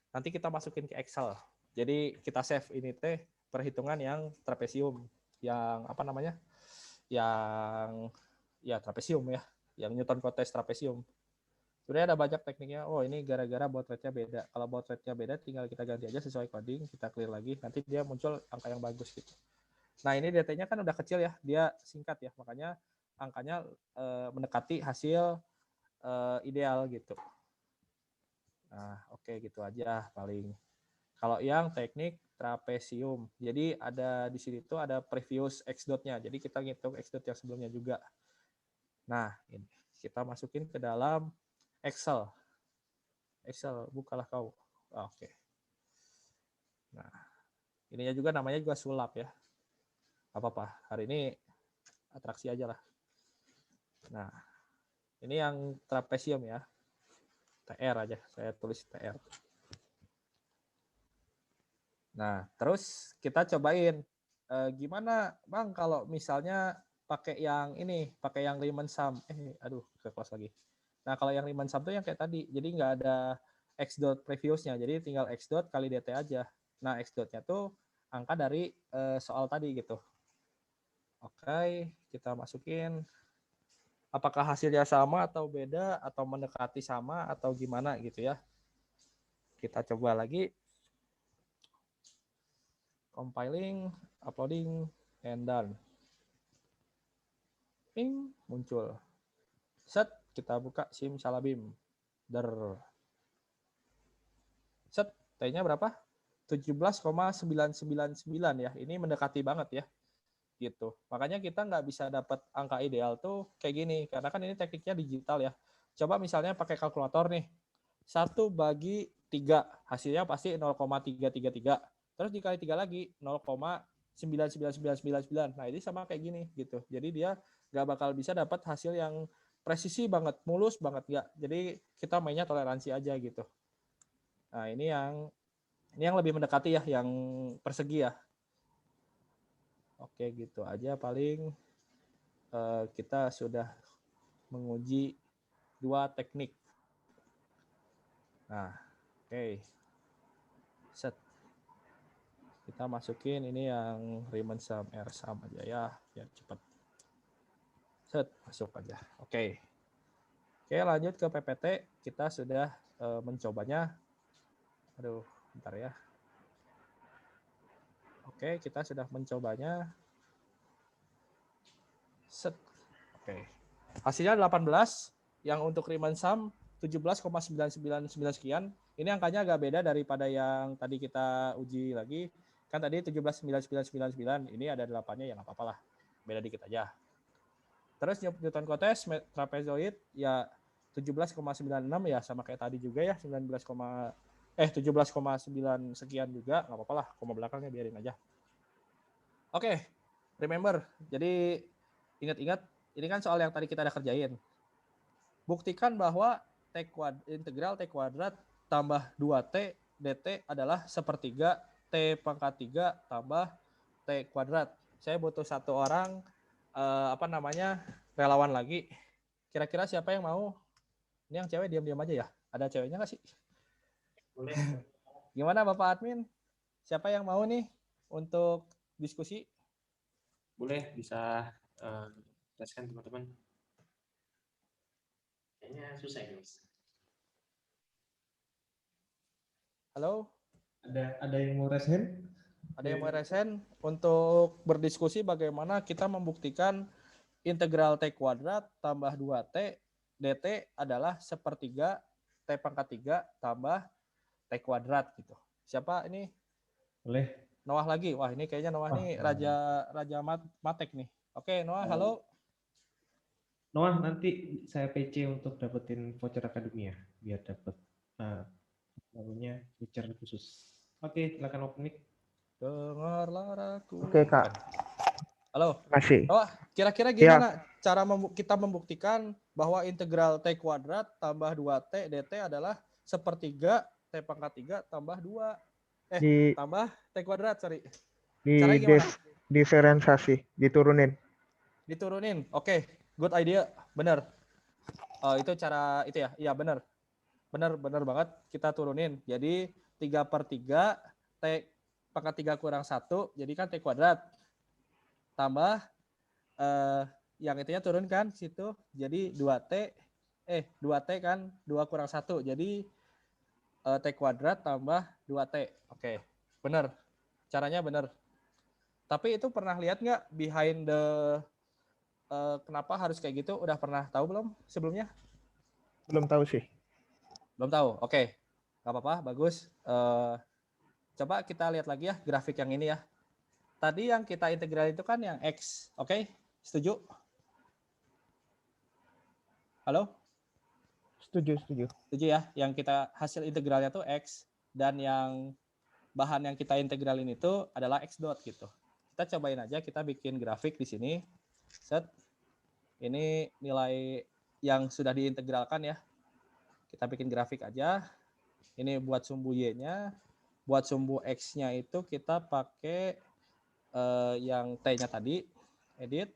Nanti kita masukin ke Excel. Jadi kita save ini perhitungan yang trapesium, yang yang ya trapesium ya, yang Newton Cotes trapesium. Sebenarnya ada banyak tekniknya. Oh, ini gara-gara baud rate-nya beda. Kalau baud rate-nya beda, tinggal kita ganti aja sesuai coding, kita clear lagi, nanti dia muncul angka yang bagus gitu. Nah, ini DT-nya kan udah kecil ya, dia singkat ya, makanya angkanya mendekati hasil ideal gitu. Nah, oke, gitu aja paling. Kalau yang teknik trapesium, jadi ada di sini tuh ada previous X dot-nya, jadi kita ngitung X dot yang sebelumnya juga. Nah, ini kita masukin ke dalam Excel, bukalah kau. Oke. Nah, ininya juga namanya juga sulap ya. Apa-apa, hari ini atraksi aja lah. Nah, ini yang trapesium ya. TR aja, saya tulis TR. Nah, terus kita cobain. Gimana Bang kalau misalnya pakai yang ini, pakai yang Riemann sum. Ke kelas lagi. Nah, kalau yang Riemann sum itu yang kayak tadi. Jadi nggak ada X dot previousnya. Jadi tinggal X dot kali DT aja. Nah, X dotnya tuh angka dari soal tadi gitu. Oke, kita masukin. Apakah hasilnya sama atau beda, atau mendekati sama, atau gimana gitu ya. Kita coba lagi. Compiling, uploading, and done. Ping, muncul. Set, kita buka simsalabim. Set, T-nya berapa? 17,999 ya. Ini mendekati banget ya. gitu. Makanya kita nggak bisa dapat angka ideal tuh kayak gini, karena kan ini tekniknya digital ya. Coba misalnya pakai kalkulator nih, 1/3, hasilnya pasti 0,333. Terus dikali 3 lagi, 0,99999. Nah ini sama kayak gini gitu. Jadi dia nggak bakal bisa dapat hasil yang presisi banget, mulus banget nggak. Jadi kita mainnya toleransi aja gitu. Nah ini yang lebih mendekati ya, yang persegi ya. Oke gitu aja paling kita sudah menguji 2 teknik. Nah, oke. Set. Kita masukin ini yang Riemann sum, R sum aja ya, biar cepat. Set, masuk aja. Oke. Oke, lanjut ke PPT. Kita sudah mencobanya. Aduh, bentar ya. Oke, kita sudah mencobanya. Set. Oke. Hasilnya 18, yang untuk Riemann sum 17,999 sekian. Ini angkanya agak beda daripada yang tadi kita uji lagi. Kan tadi 17,9999, ini ada 8-nya ya nggak apa-apa lah. Beda dikit aja. Terus Newton Cotes trapezoid ya 17,96 ya sama kayak tadi juga ya, 17,9 sekian juga, nggak apa-apa lah, koma belakangnya biarin aja. Oke, remember. Jadi ingat-ingat, ini kan soal yang tadi kita ada kerjain. Buktikan bahwa integral T kuadrat tambah 2T dt adalah sepertiga T pangkat 3 tambah T kuadrat. Saya butuh 1 orang relawan lagi. Kira-kira siapa yang mau? Ini yang cewek diam-diam aja ya. Ada ceweknya nggak sih? Boleh. Gimana Bapak admin? Siapa yang mau nih untuk diskusi? Boleh, bisa jelaskan teman-teman. Kayaknya susah ya, Mas. Halo? Ada yang mau raise hand? Ada yang mau raise hand untuk berdiskusi bagaimana kita membuktikan integral T kuadrat tambah 2T dt adalah sepertiga T pangkat 3 tambah T kuadrat gitu. Siapa ini? Boleh. Noah lagi. Wah, ini kayaknya Noah nih raja matek nih. Oke, Noah, halo. Noah, nanti saya PC untuk dapetin voucher akademia biar dapat namanya voucher khusus. Oke, silakan open mic. Dengarlah aku. Oke, Kak. Halo. Masih. Noah, kira-kira gimana cara kita membuktikan bahwa integral T kuadrat tambah 2T dt adalah sepertiga T pangkat 3 tambah 2 tambah T kuadrat, sorry. Caranya gimana? Diferensiasi, diturunin. Diturunin. Oke, good idea. Benar. Itu cara itu ya. Iya, benar. Benar banget. Kita turunin. Jadi 3/3 T pangkat 3 kurang 1. Jadi kan T kuadrat. Tambah yang itunya turun kan situ. Jadi 2T kan 2 kurang 1. Jadi T kuadrat tambah 2T. Oke. Benar. Caranya benar. Tapi itu pernah lihat nggak behind the kenapa harus kayak gitu? Udah pernah tahu belum sebelumnya? Belum tahu sih. Belum tahu. Oke. Nggak apa-apa. Bagus. Coba kita lihat lagi ya grafik yang ini ya. Tadi yang kita integral itu kan yang X. Oke? Setuju? Halo? Setuju. Setuju ya? Yang kita hasil integralnya tuh X. Dan yang bahan yang kita integralin itu adalah X dot gitu. Kita cobain aja, kita bikin grafik di sini. Set. Ini nilai yang sudah diintegralkan ya. Kita bikin grafik aja. Ini buat sumbu Y-nya. Buat sumbu X-nya itu kita pakai yang T-nya tadi. Edit.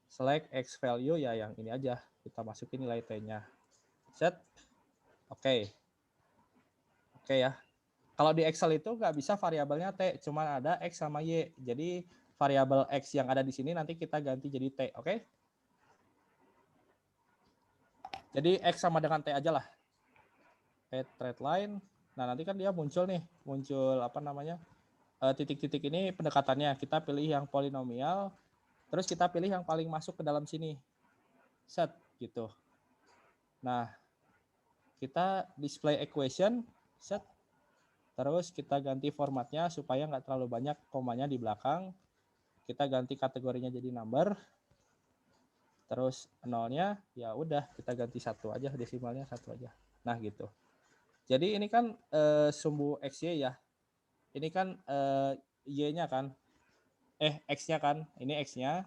Select X value ya yang ini aja. Kita masukin nilai T-nya. Set. Oke. Oke ya. Kalau di Excel itu nggak bisa variabelnya T, cuma ada X sama Y. Jadi variabel X yang ada di sini nanti kita ganti jadi T, oke? Jadi X sama dengan T aja lah. Straight line. Nah nanti kan dia muncul titik-titik ini pendekatannya. Kita pilih yang polinomial, terus kita pilih yang paling masuk ke dalam sini. Set, gitu. Nah, kita display equation, set. Terus kita ganti formatnya supaya nggak terlalu banyak komanya di belakang. kita ganti kategorinya jadi number. Terus nolnya ya udah kita ganti 1 aja, desimalnya 1 aja. Nah gitu. Jadi ini kan sumbu XY ya. Ini kan Y-nya kan. X-nya kan. Ini X-nya.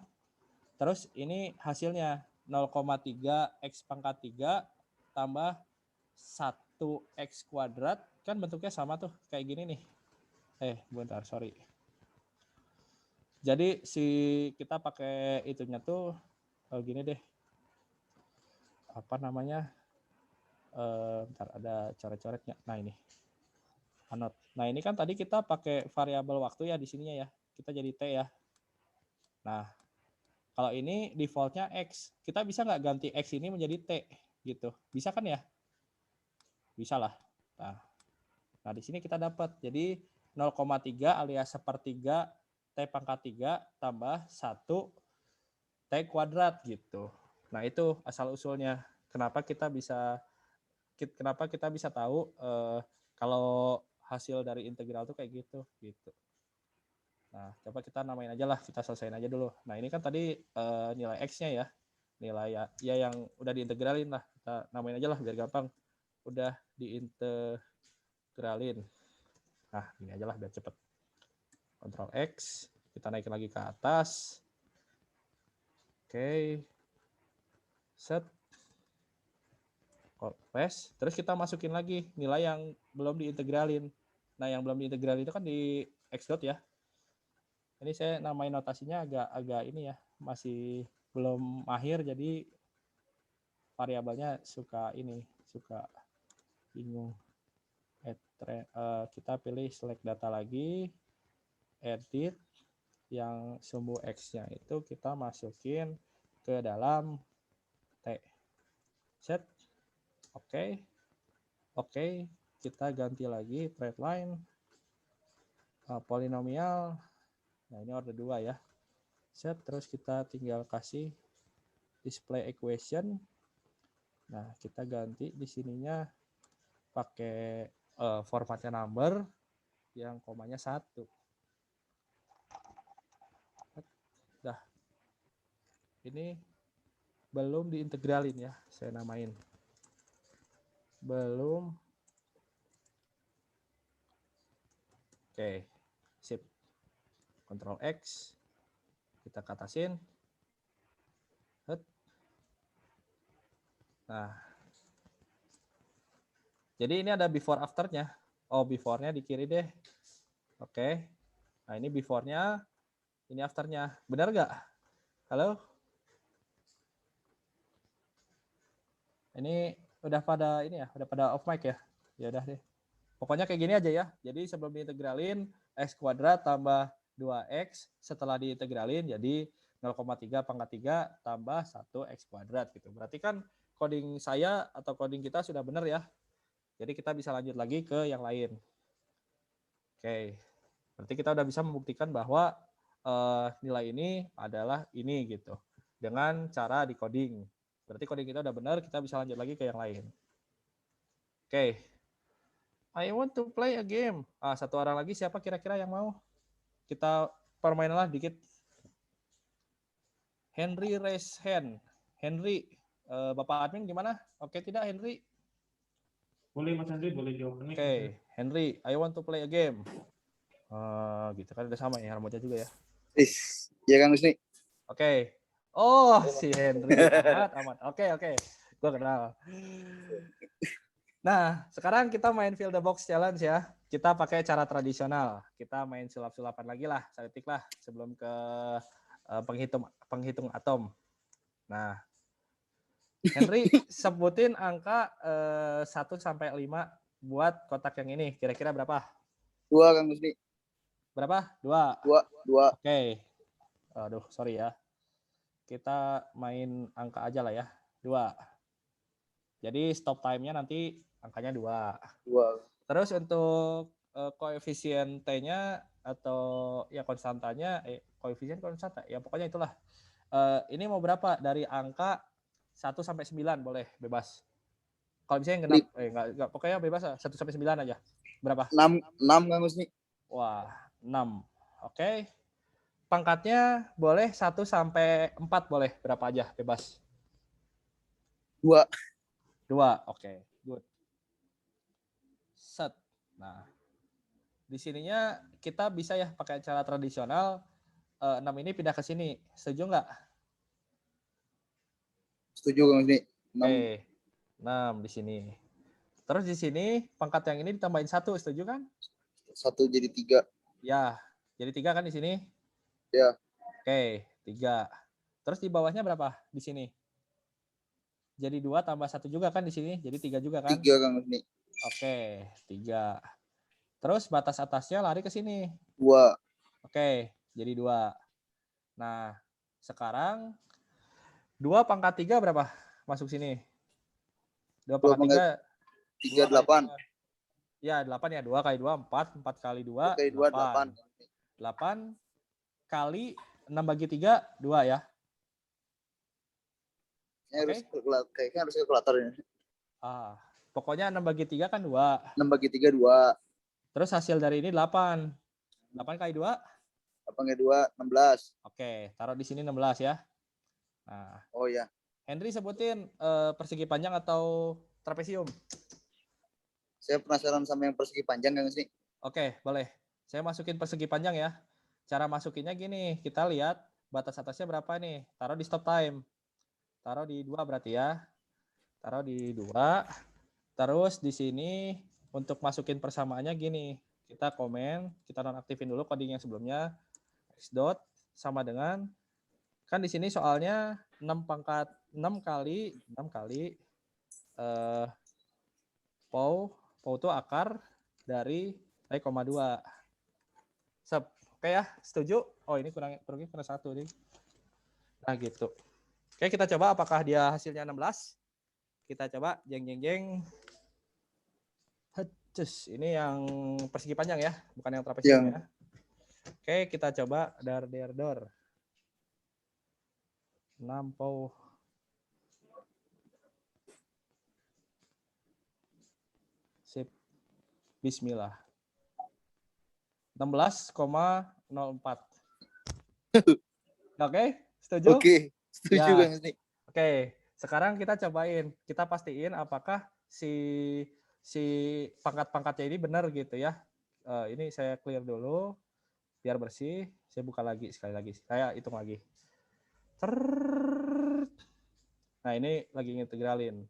Terus ini hasilnya 0,3 X pangkat 3 tambah 1X kuadrat. Kan bentuknya sama tuh. Kayak gini nih. Bentar, sorry. Jadi kita pakai itunya tuh gini deh. Apa namanya? Bentar, ada coret-coretnya. Nah ini. Anot. Nah ini kan tadi kita pakai variabel waktu ya di sininya ya. Kita jadi T ya. Nah kalau ini defaultnya X. Kita bisa nggak ganti X ini menjadi T gitu? Bisa kan ya? Bisa lah. Nah di sini kita dapat. Jadi 0,3 alias sepertiga T pangkat 3 tambah 1 T kuadrat gitu. Nah itu asal usulnya. Kenapa kita bisa tahu kalau hasil dari integral tuh kayak gitu. Nah, coba kita namain aja lah, kita selesaiin aja dulu. Nah, ini kan tadi nilai X-nya ya. Nilai ya yang udah diintegralin lah. Kita namain aja lah biar gampang. Udah diintegralin. Nah, ini aja lah biar cepet. Ctrl X, kita naikin lagi ke atas. Oke. Set. Paste. Terus kita masukin lagi nilai yang belum diintegralin. Nah, yang belum diintegralin itu kan di X dot ya. Ini saya namain notasinya agak ini ya, masih belum mahir, jadi variabelnya suka bingung. Kita pilih select data lagi, edit, yang sumbu X-nya itu kita masukin ke dalam T. Set. Oke. Kita ganti lagi thread line, polinomial. Nah ini order 2 ya. Set, terus kita tinggal kasih display equation. Nah kita ganti di sininya pakai formatnya number yang komanya 1. Dah. Ini belum diintegralin ya, saya namain. Belum. Oke, sip. Ctrl X, kita katasin. Nah, jadi ini ada before afternya. Oh, before-nya di kiri deh. Oke. Nah, ini before-nya, ini after-nya. Benar nggak? Halo? Ini udah pada off mic ya? Ya udah deh. Pokoknya kayak gini aja ya. Jadi sebelum diintegralin, X kuadrat tambah 2X, setelah diintegralin jadi 0,3 pangkat 3 tambah 1X kuadrat gitu. Berarti kan coding saya atau coding kita sudah benar ya. Jadi kita bisa lanjut lagi ke yang lain. Oke. Berarti kita udah bisa membuktikan bahwa nilai ini adalah ini gitu. Dengan cara di coding. Berarti coding kita udah benar, kita bisa lanjut lagi ke yang lain. Oke. I want to play a game. Satu orang lagi siapa kira-kira yang mau? Kita permainan lah dikit. Henry raise hand. Henry, Bapak admin gimana? Oke tidak Henry? Boleh Mas Henry, boleh jawab. Oke, Henry, I want to play a game. Gitu kan udah sama ya, rambutnya juga ya. Ya Kang Husni. Oke. Oh, si Henry amat. Oke. Gue kenal. Nah, sekarang kita main Fill the Box Challenge ya. Kita pakai cara tradisional. Kita main sulap-sulapan lagi lah, statistik lah sebelum ke penghitung atom. Nah, Henry sebutin angka 1 sampai 5 buat kotak yang ini. Kira-kira berapa? 2 Kang Husni. Berapa? 2. 2. Oke. Aduh, sorry ya. Kita main angka aja lah ya. 2. Jadi stop time-nya nanti angkanya 2. Terus untuk koefisien T-nya atau ya konstantanya, koefisien konstanta, ya pokoknya itulah. Ini mau berapa? Dari angka 1 sampai 9 boleh, bebas. Kalau misalnya genap, enggak, pokoknya bebas lah, 1 sampai 9 aja. Berapa? 6 Kang Husni. Wah, 6. Oke. pangkatnya boleh 1 sampai 4 boleh, berapa aja, bebas. 2. 2, oke, good. Set. Nah, di sininya kita bisa ya pakai cara tradisional, 6 ini pindah ke sini. Setuju nggak? Setuju Kang Husni. 6. Oke, 6 di sini. Terus di sini pangkat yang ini ditambahin 1, setuju kan? 1 jadi 3. Ya, jadi 3 kan di sini? Ya. Oke, 3. Terus di bawahnya berapa di sini? Jadi 2 tambah 1 juga kan di sini, jadi 3 juga kan? 3 Kang Husni. Oke, 3. Terus batas atasnya lari ke sini. 2. Oke, jadi 2. Nah, sekarang 2 pangkat 3 berapa? Masuk sini. 2 pangkat 3. 3 8. Ya, 8 ya. 2 kali 2, 4. 4 kali 2, 2 kali 2 8. 8. 8 kali 6 bagi 3, 2 ya. Kayaknya harus kalkulator ini. Pokoknya 6 bagi 3 kan 2. 6 bagi 3, 2. Terus hasil dari ini 8. 8 kali 2? 8 kali 2, 16. Oke, taruh di sini 16 ya. Nah, Oh ya. Henry sebutin persegi panjang atau trapesium. Saya penasaran sama yang persegi panjang Kang Husni. Oke, boleh. Saya masukin persegi panjang ya. Cara masukinnya gini, kita lihat batas atasnya berapa nih. Taruh di stop time. Taruh di 2 berarti ya. Taruh di 2. Terus di sini untuk masukin persamaannya gini. Kita komen, kita nonaktifin dulu coding yang sebelumnya. X dot sama dengan, kan di sini soalnya 6 kali POW itu akar dari 2. Oke ya, setuju? Oh, ini kurang 1 nih. Nah, gitu. Oke, kita coba apakah dia hasilnya 16. Kita coba jeng. Ini yang persegi panjang ya, bukan yang trapesium ya. Oke, kita coba dar. 6 POW. Sip. Bismillah. 16,04. Oke, setuju? Oke, setuju Ya. Kang Husni. Oke, sekarang kita cobain. Kita pastiin apakah si pangkat-pangkatnya ini benar gitu ya. Ini saya clear dulu biar bersih. Saya buka lagi sekali lagi. Saya hitung lagi. Nah, ini lagi integralin.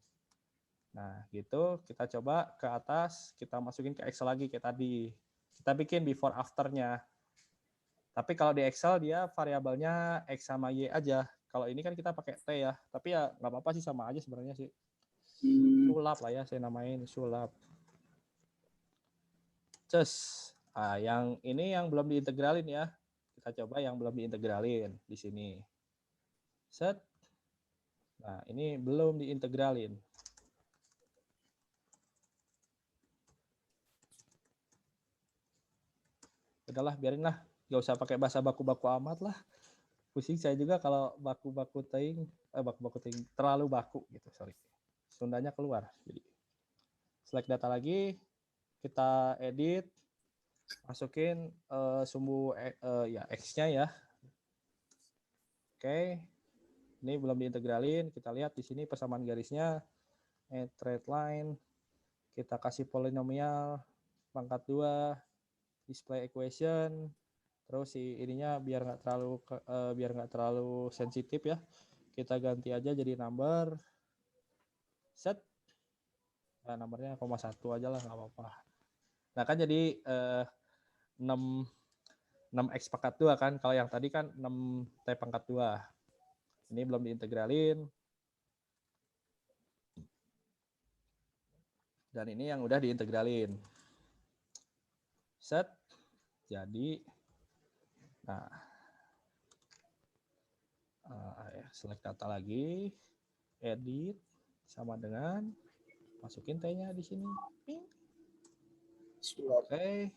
Nah, gitu. Kita coba ke atas, kita masukin ke Excel lagi kayak tadi. Kita bikin before after-nya. Tapi kalau di Excel dia variabelnya X sama Y aja. Kalau ini kan kita pakai T ya. Tapi ya nggak apa-apa sih, sama aja sebenarnya sih. Sulap lah ya, saya namain sulap. Yang ini yang belum diintegralin ya. Kita coba yang belum diintegralin di sini. Set. Nah, ini belum diintegralin. Udahlah, biarin lah. Gak usah pakai bahasa baku-baku amat lah. Pusing saya juga kalau baku-baku teing terlalu baku gitu, sorry. Sundanya keluar. Jadi select data lagi, kita edit, masukin sumbu ya X-nya ya. Oke. Ini belum diintegralin, kita lihat di sini persamaan garisnya trade line, kita kasih polinomial pangkat 2, display equation, terus si ininya biar nggak terlalu sensitif ya, kita ganti aja jadi number, set, nah, nomornya 0,1 aja lah, nggak apa-apa. Nah kan jadi 6x pangkat 2 kan, kalau yang tadi kan 6t pangkat 2. Ini belum diintegralin. Dan ini yang udah diintegralin. Set. Jadi, nah, select data lagi, edit, sama dengan masukin T-nya di sini. Oke.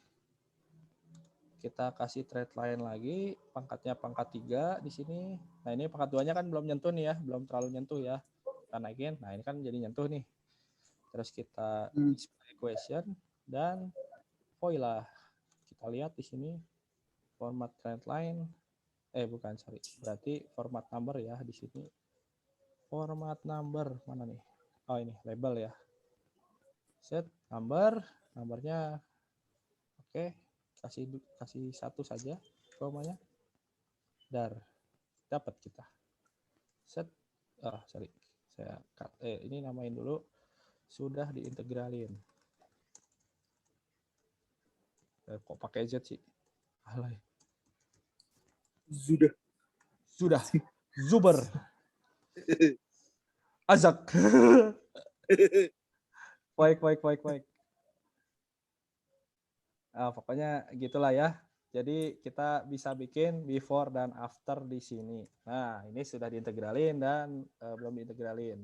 Kita kasih thread line lagi, pangkatnya pangkat 3 di sini. Nah, ini pangkat 2-nya kan belum nyentuh nih ya, belum terlalu nyentuh ya. Kita naikin. Nah, ini kan jadi nyentuh nih. Terus kita display equation dan void lah. Kita lihat di sini format thread line Bukan, sorry. Berarti format number ya di sini. Format number mana nih? Oh ini label ya. Set numbernya oke, kasih 1 saja komanya. Dar. Dapat kita. Set. Sorry. Saya cut. Ini namain dulu. Sudah diintegralin. Kok pakai Z sih? Alay. Sudah. Zuber. Azak. Baik. Pokoknya gitulah ya. Jadi kita bisa bikin before dan after di sini. Nah, ini sudah diintegralin dan belum diintegralin.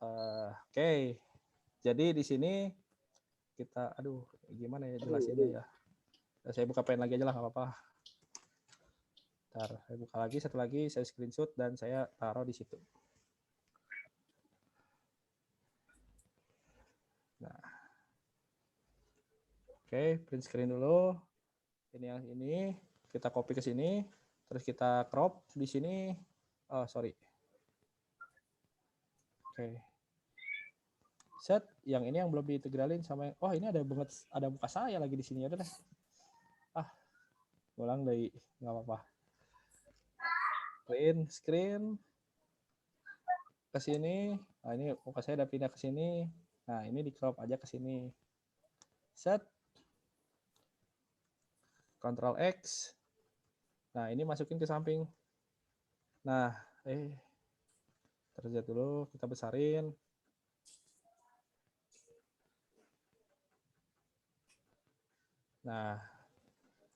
Oke. Jadi di sini kita, gimana ya jelasinnya ya. Saya buka pen lagi aja lah, nggak apa-apa. Ntar saya buka lagi, satu lagi, saya screenshot dan saya taruh di situ. Nah, oke, print screen dulu. Ini yang ini, kita copy ke sini, terus kita crop di sini. Oh, sorry. Oke. Set, yang ini yang belum diintegralin sama yang, ini ada muka saya lagi di sini, ya udah. Ulang dari, nggak apa-apa. Print screen ke sini. Nah, ini muka saya udah pindah ke sini. Nah, ini di crop aja ke sini. Set. Ctrl X. Nah, ini masukin ke samping. Nah, terlihat dulu, kita besarin. Nah,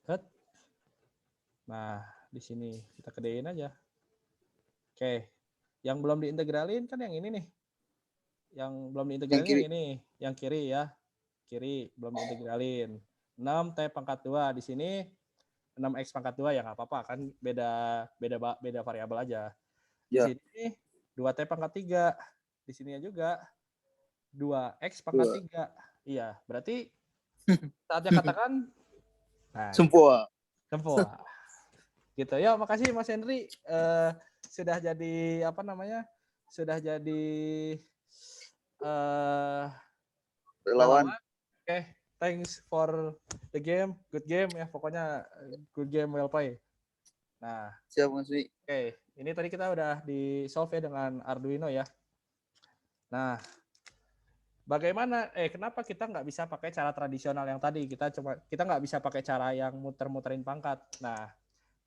set. Nah, di sini kita gedein aja. Oke. Yang belum diintegralin kan yang ini nih. Yang belum diintegralin yang ini, yang kiri ya. Kiri belum diintegralin. 6 T pangkat 2 di sini 6X pangkat 2 ya nggak apa-apa kan beda variabel aja. Di sini 2T pangkat 3. Di sininya juga 2X pangkat 3. Iya, berarti saatnya katakan Semua. Gitu ya, makasih Mas Henry sudah jadi Sudah jadi relawan. Oke, thanks for the game, good game ya, pokoknya good game, well play. Nah, siap Mas Wi. Oke, ini tadi kita udah di solve ya dengan Arduino ya. Nah, bagaimana? Kenapa kita nggak bisa pakai cara tradisional yang tadi? Kita nggak bisa pakai cara yang muter-muterin pangkat. Nah,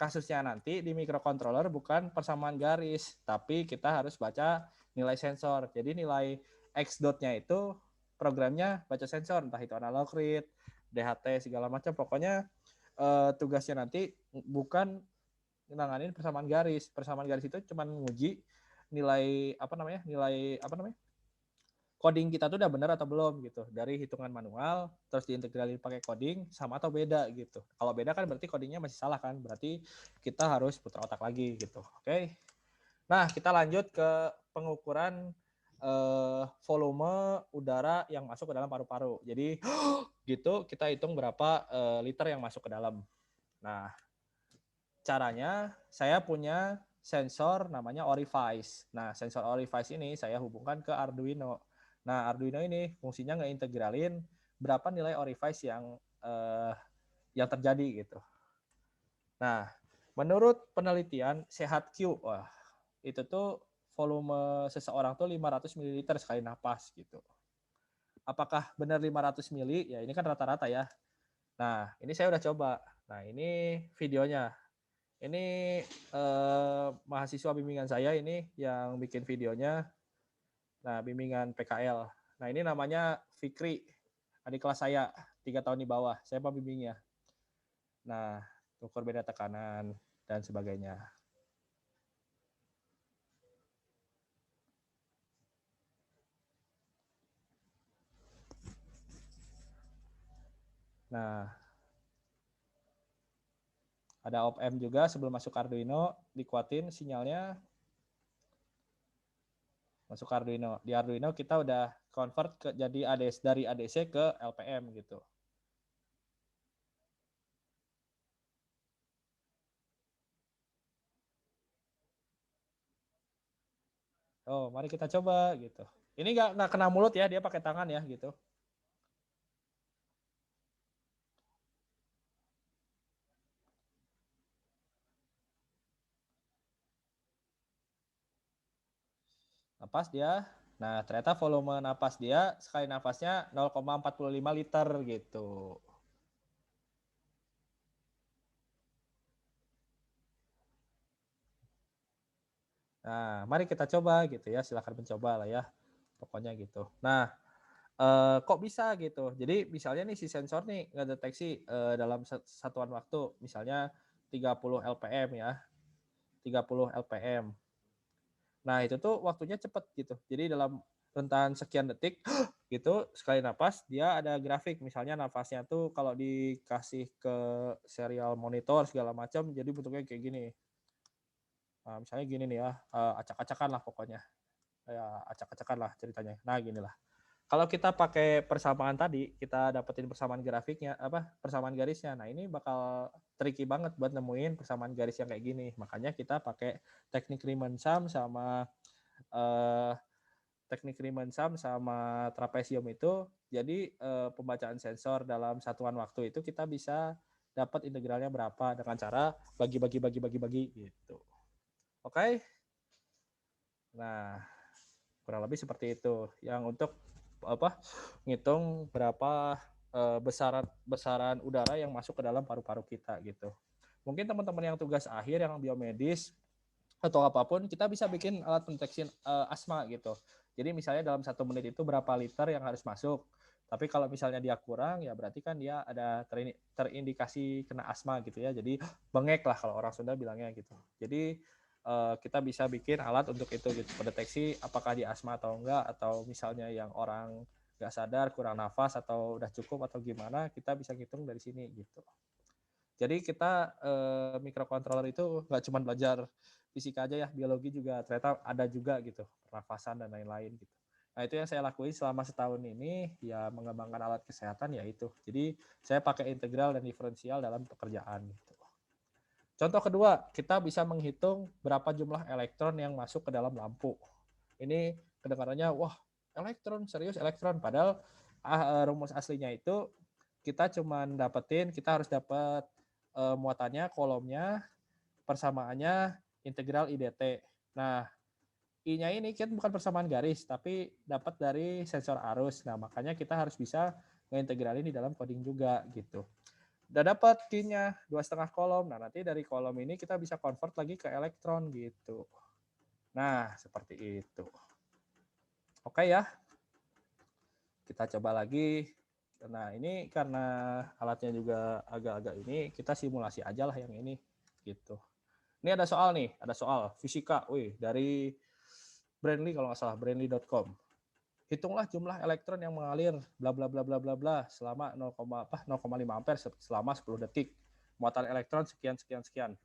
kasusnya nanti di microcontroller bukan persamaan garis, tapi kita harus baca nilai sensor. Jadi nilai X dot-nya itu programnya baca sensor, entah itu analog read, DHT segala macam. Pokoknya tugasnya nanti bukan nanganin persamaan garis. Persamaan garis itu cuma nguji nilai coding kita tuh udah benar atau belum gitu, dari hitungan manual terus diintegralin pakai coding sama atau beda gitu. Kalau beda kan berarti codingnya masih salah kan, berarti kita harus putar otak lagi gitu. Oke. Nah, kita lanjut ke pengukuran volume udara yang masuk ke dalam paru-paru. Jadi gitu kita hitung berapa liter yang masuk ke dalam. Nah, caranya saya punya sensor namanya Orifice. Nah, sensor Orifice ini saya hubungkan ke Arduino. Nah, Arduino ini fungsinya ngeintegralin berapa nilai Orifice yang terjadi gitu. Nah, menurut penelitian SehatQ, itu tuh volume seseorang tuh 500 ml sekali napas gitu. Apakah benar 500 ml? Ya, ini kan rata-rata ya. Nah, ini saya udah coba. Nah, ini videonya. Ini mahasiswa bimbingan saya ini yang bikin videonya. Nah, bimbingan PKL. Nah, ini namanya Fikri, adik kelas saya, 3 tahun di bawah. Saya pembimbingnya. Nah, ukur beda tekanan dan sebagainya. Nah, ada op-amp juga sebelum masuk Arduino, dikuatin sinyalnya. Masuk Arduino. Di Arduino kita udah convert jadi dari ADC ke LPM gitu. Oh, mari kita coba gitu. Ini nggak kena mulut ya, dia pakai tangan ya gitu. Napas dia. Nah, ternyata volume napas dia sekali nafasnya 0,45 liter gitu. Nah, mari kita coba gitu ya. Silahkan mencoba lah ya. Pokoknya gitu. Nah, kok bisa gitu? Jadi misalnya nih si sensor nih ngedeteksi dalam satuan waktu. Misalnya 30 LPM ya. 30 LPM. Nah, itu tuh waktunya cepet gitu. Jadi dalam rentan sekian detik gitu, sekali napas dia ada grafik. Misalnya nafasnya tuh kalau dikasih ke serial monitor segala macam, jadi bentuknya kayak gini. Nah, misalnya gini nih ya, acak-acakan lah pokoknya. Ya, acak-acakan lah ceritanya. Nah, gini lah. Kalau kita pakai persamaan tadi, kita dapetin persamaan grafiknya, persamaan garisnya. Nah, ini bakal tricky banget buat nemuin persamaan garis yang kayak gini. Makanya kita pakai teknik Riemann sum sama teknik Riemann sum sama trapesium itu. Jadi pembacaan sensor dalam satuan waktu itu kita bisa dapat integralnya berapa dengan cara bagi gitu. Oke. Nah, kurang lebih seperti itu. Yang untuk ngitung berapa besaran udara yang masuk ke dalam paru-paru kita gitu. Mungkin teman-teman yang tugas akhir yang biomedis atau apapun kita bisa bikin alat pendeteksi asma gitu. Jadi misalnya dalam 1 menit itu berapa liter yang harus masuk. Tapi kalau misalnya dia kurang ya berarti kan dia ada terindikasi kena asma gitu ya. Jadi bengek lah kalau orang Sunda bilangnya gitu. Jadi kita bisa bikin alat untuk itu gitu, pendeteksi apakah dia asma atau enggak, atau misalnya yang orang nggak sadar kurang nafas atau udah cukup atau gimana, kita bisa ngitung dari sini gitu. Jadi kita microcontroller itu nggak cuma belajar fisika aja ya, biologi juga ternyata ada juga gitu, pernafasan dan lain-lain gitu. Nah itu yang saya lakuin selama setahun ini, ya mengembangkan alat kesehatan ya itu. Jadi saya pakai integral dan diferensial dalam pekerjaan gitu. Contoh kedua, kita bisa menghitung berapa jumlah elektron yang masuk ke dalam lampu. Ini kedengarannya, wah elektron, serius elektron. Padahal rumus aslinya itu kita cuma kita harus dapat muatannya, kolomnya, persamaannya, integral IDT. Nah, I-nya ini kan bukan persamaan garis, tapi dapat dari sensor arus. Nah, makanya kita harus bisa ngeintegralin di dalam coding juga gitu. Udah dapat Q-nya 2,5 kolom. Nah, nanti dari kolom ini kita bisa convert lagi ke elektron gitu. Nah, seperti itu. Oke ya. Kita coba lagi. Nah, ini karena alatnya juga agak-agak ini, kita simulasi aja lah yang ini gitu. Ini ada soal nih, ada soal fisika, dari Brandly kalau nggak salah, brandly.com. Hitunglah jumlah elektron yang mengalir bla bla bla bla bla bla selama 0,5 ampere selama 10 detik. Muatan elektron sekian sekian sekian.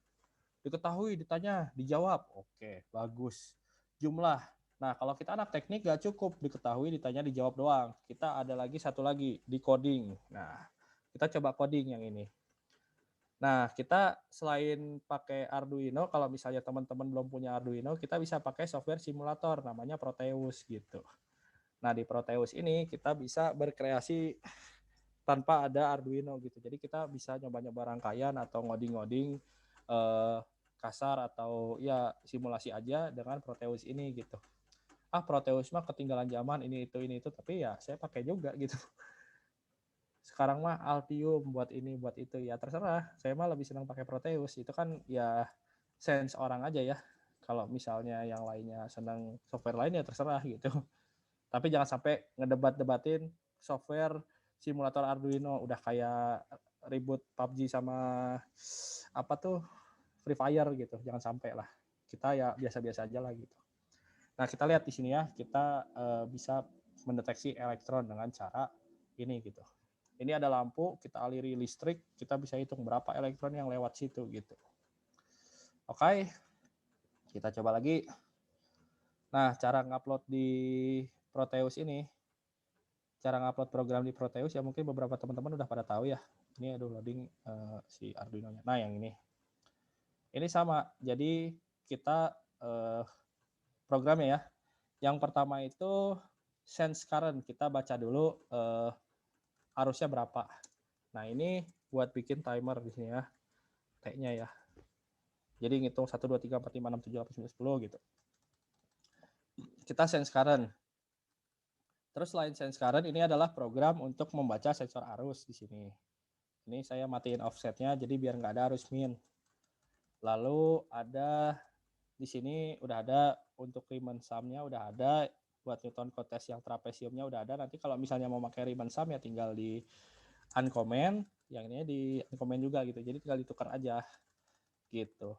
Diketahui, ditanya, dijawab. Oke, bagus. Jumlah. Nah, kalau kita anak teknik nggak cukup diketahui, ditanya, dijawab doang. Kita ada lagi satu lagi, di coding. Nah, kita coba coding yang ini. Nah, kita selain pakai Arduino, kalau misalnya teman-teman belum punya Arduino, kita bisa pakai software simulator namanya Proteus gitu. Nah, di Proteus ini kita bisa berkreasi tanpa ada Arduino gitu. Jadi kita bisa nyoba-nyoba rangkaian atau ngoding-ngoding kasar atau ya simulasi aja dengan Proteus ini gitu. Proteus mah ketinggalan zaman ini itu, tapi ya saya pakai juga gitu. Sekarang mah Altium buat ini buat itu ya terserah. Saya mah lebih senang pakai Proteus. Itu kan ya sense orang aja ya. Kalau misalnya yang lainnya senang software lain ya terserah gitu. Tapi jangan sampai ngedebat-debatin software simulator Arduino udah kayak ribut PUBG sama apa tuh Free Fire gitu. Jangan sampai lah. Kita ya biasa-biasa aja lah gitu. Nah, kita lihat di sini ya, kita bisa mendeteksi elektron dengan cara ini gitu. Ini ada lampu, kita aliri listrik, kita bisa hitung berapa elektron yang lewat situ gitu. Oke, kita coba lagi. Nah, cara ngupload di Proteus ini, cara ngupload program di Proteus ya mungkin beberapa teman-teman udah pada tahu ya. Ini aduh loading si Arduino-nya. Nah, yang ini. Ini sama, jadi kita programnya ya, Yang pertama itu sense current. Kita baca dulu arusnya berapa. Nah, ini buat bikin timer di sini ya. T-nya ya. Jadi ngitung 1, 2, 3, 4, 5, 6, 7, 8, 9, 10 gitu. Kita sense current. Terus selain sense current, ini adalah program untuk membaca sensor arus di sini. Ini saya matiin offsetnya, jadi biar nggak ada arus min. Lalu ada di sini udah ada untuk Riemann sum-nya udah ada, buat Newton Cotes yang trapesiumnya udah ada. Nanti kalau misalnya mau pakai Riemann sum ya tinggal di uncomment, yang ini di uncomment juga gitu. Jadi tinggal ditukar aja gitu.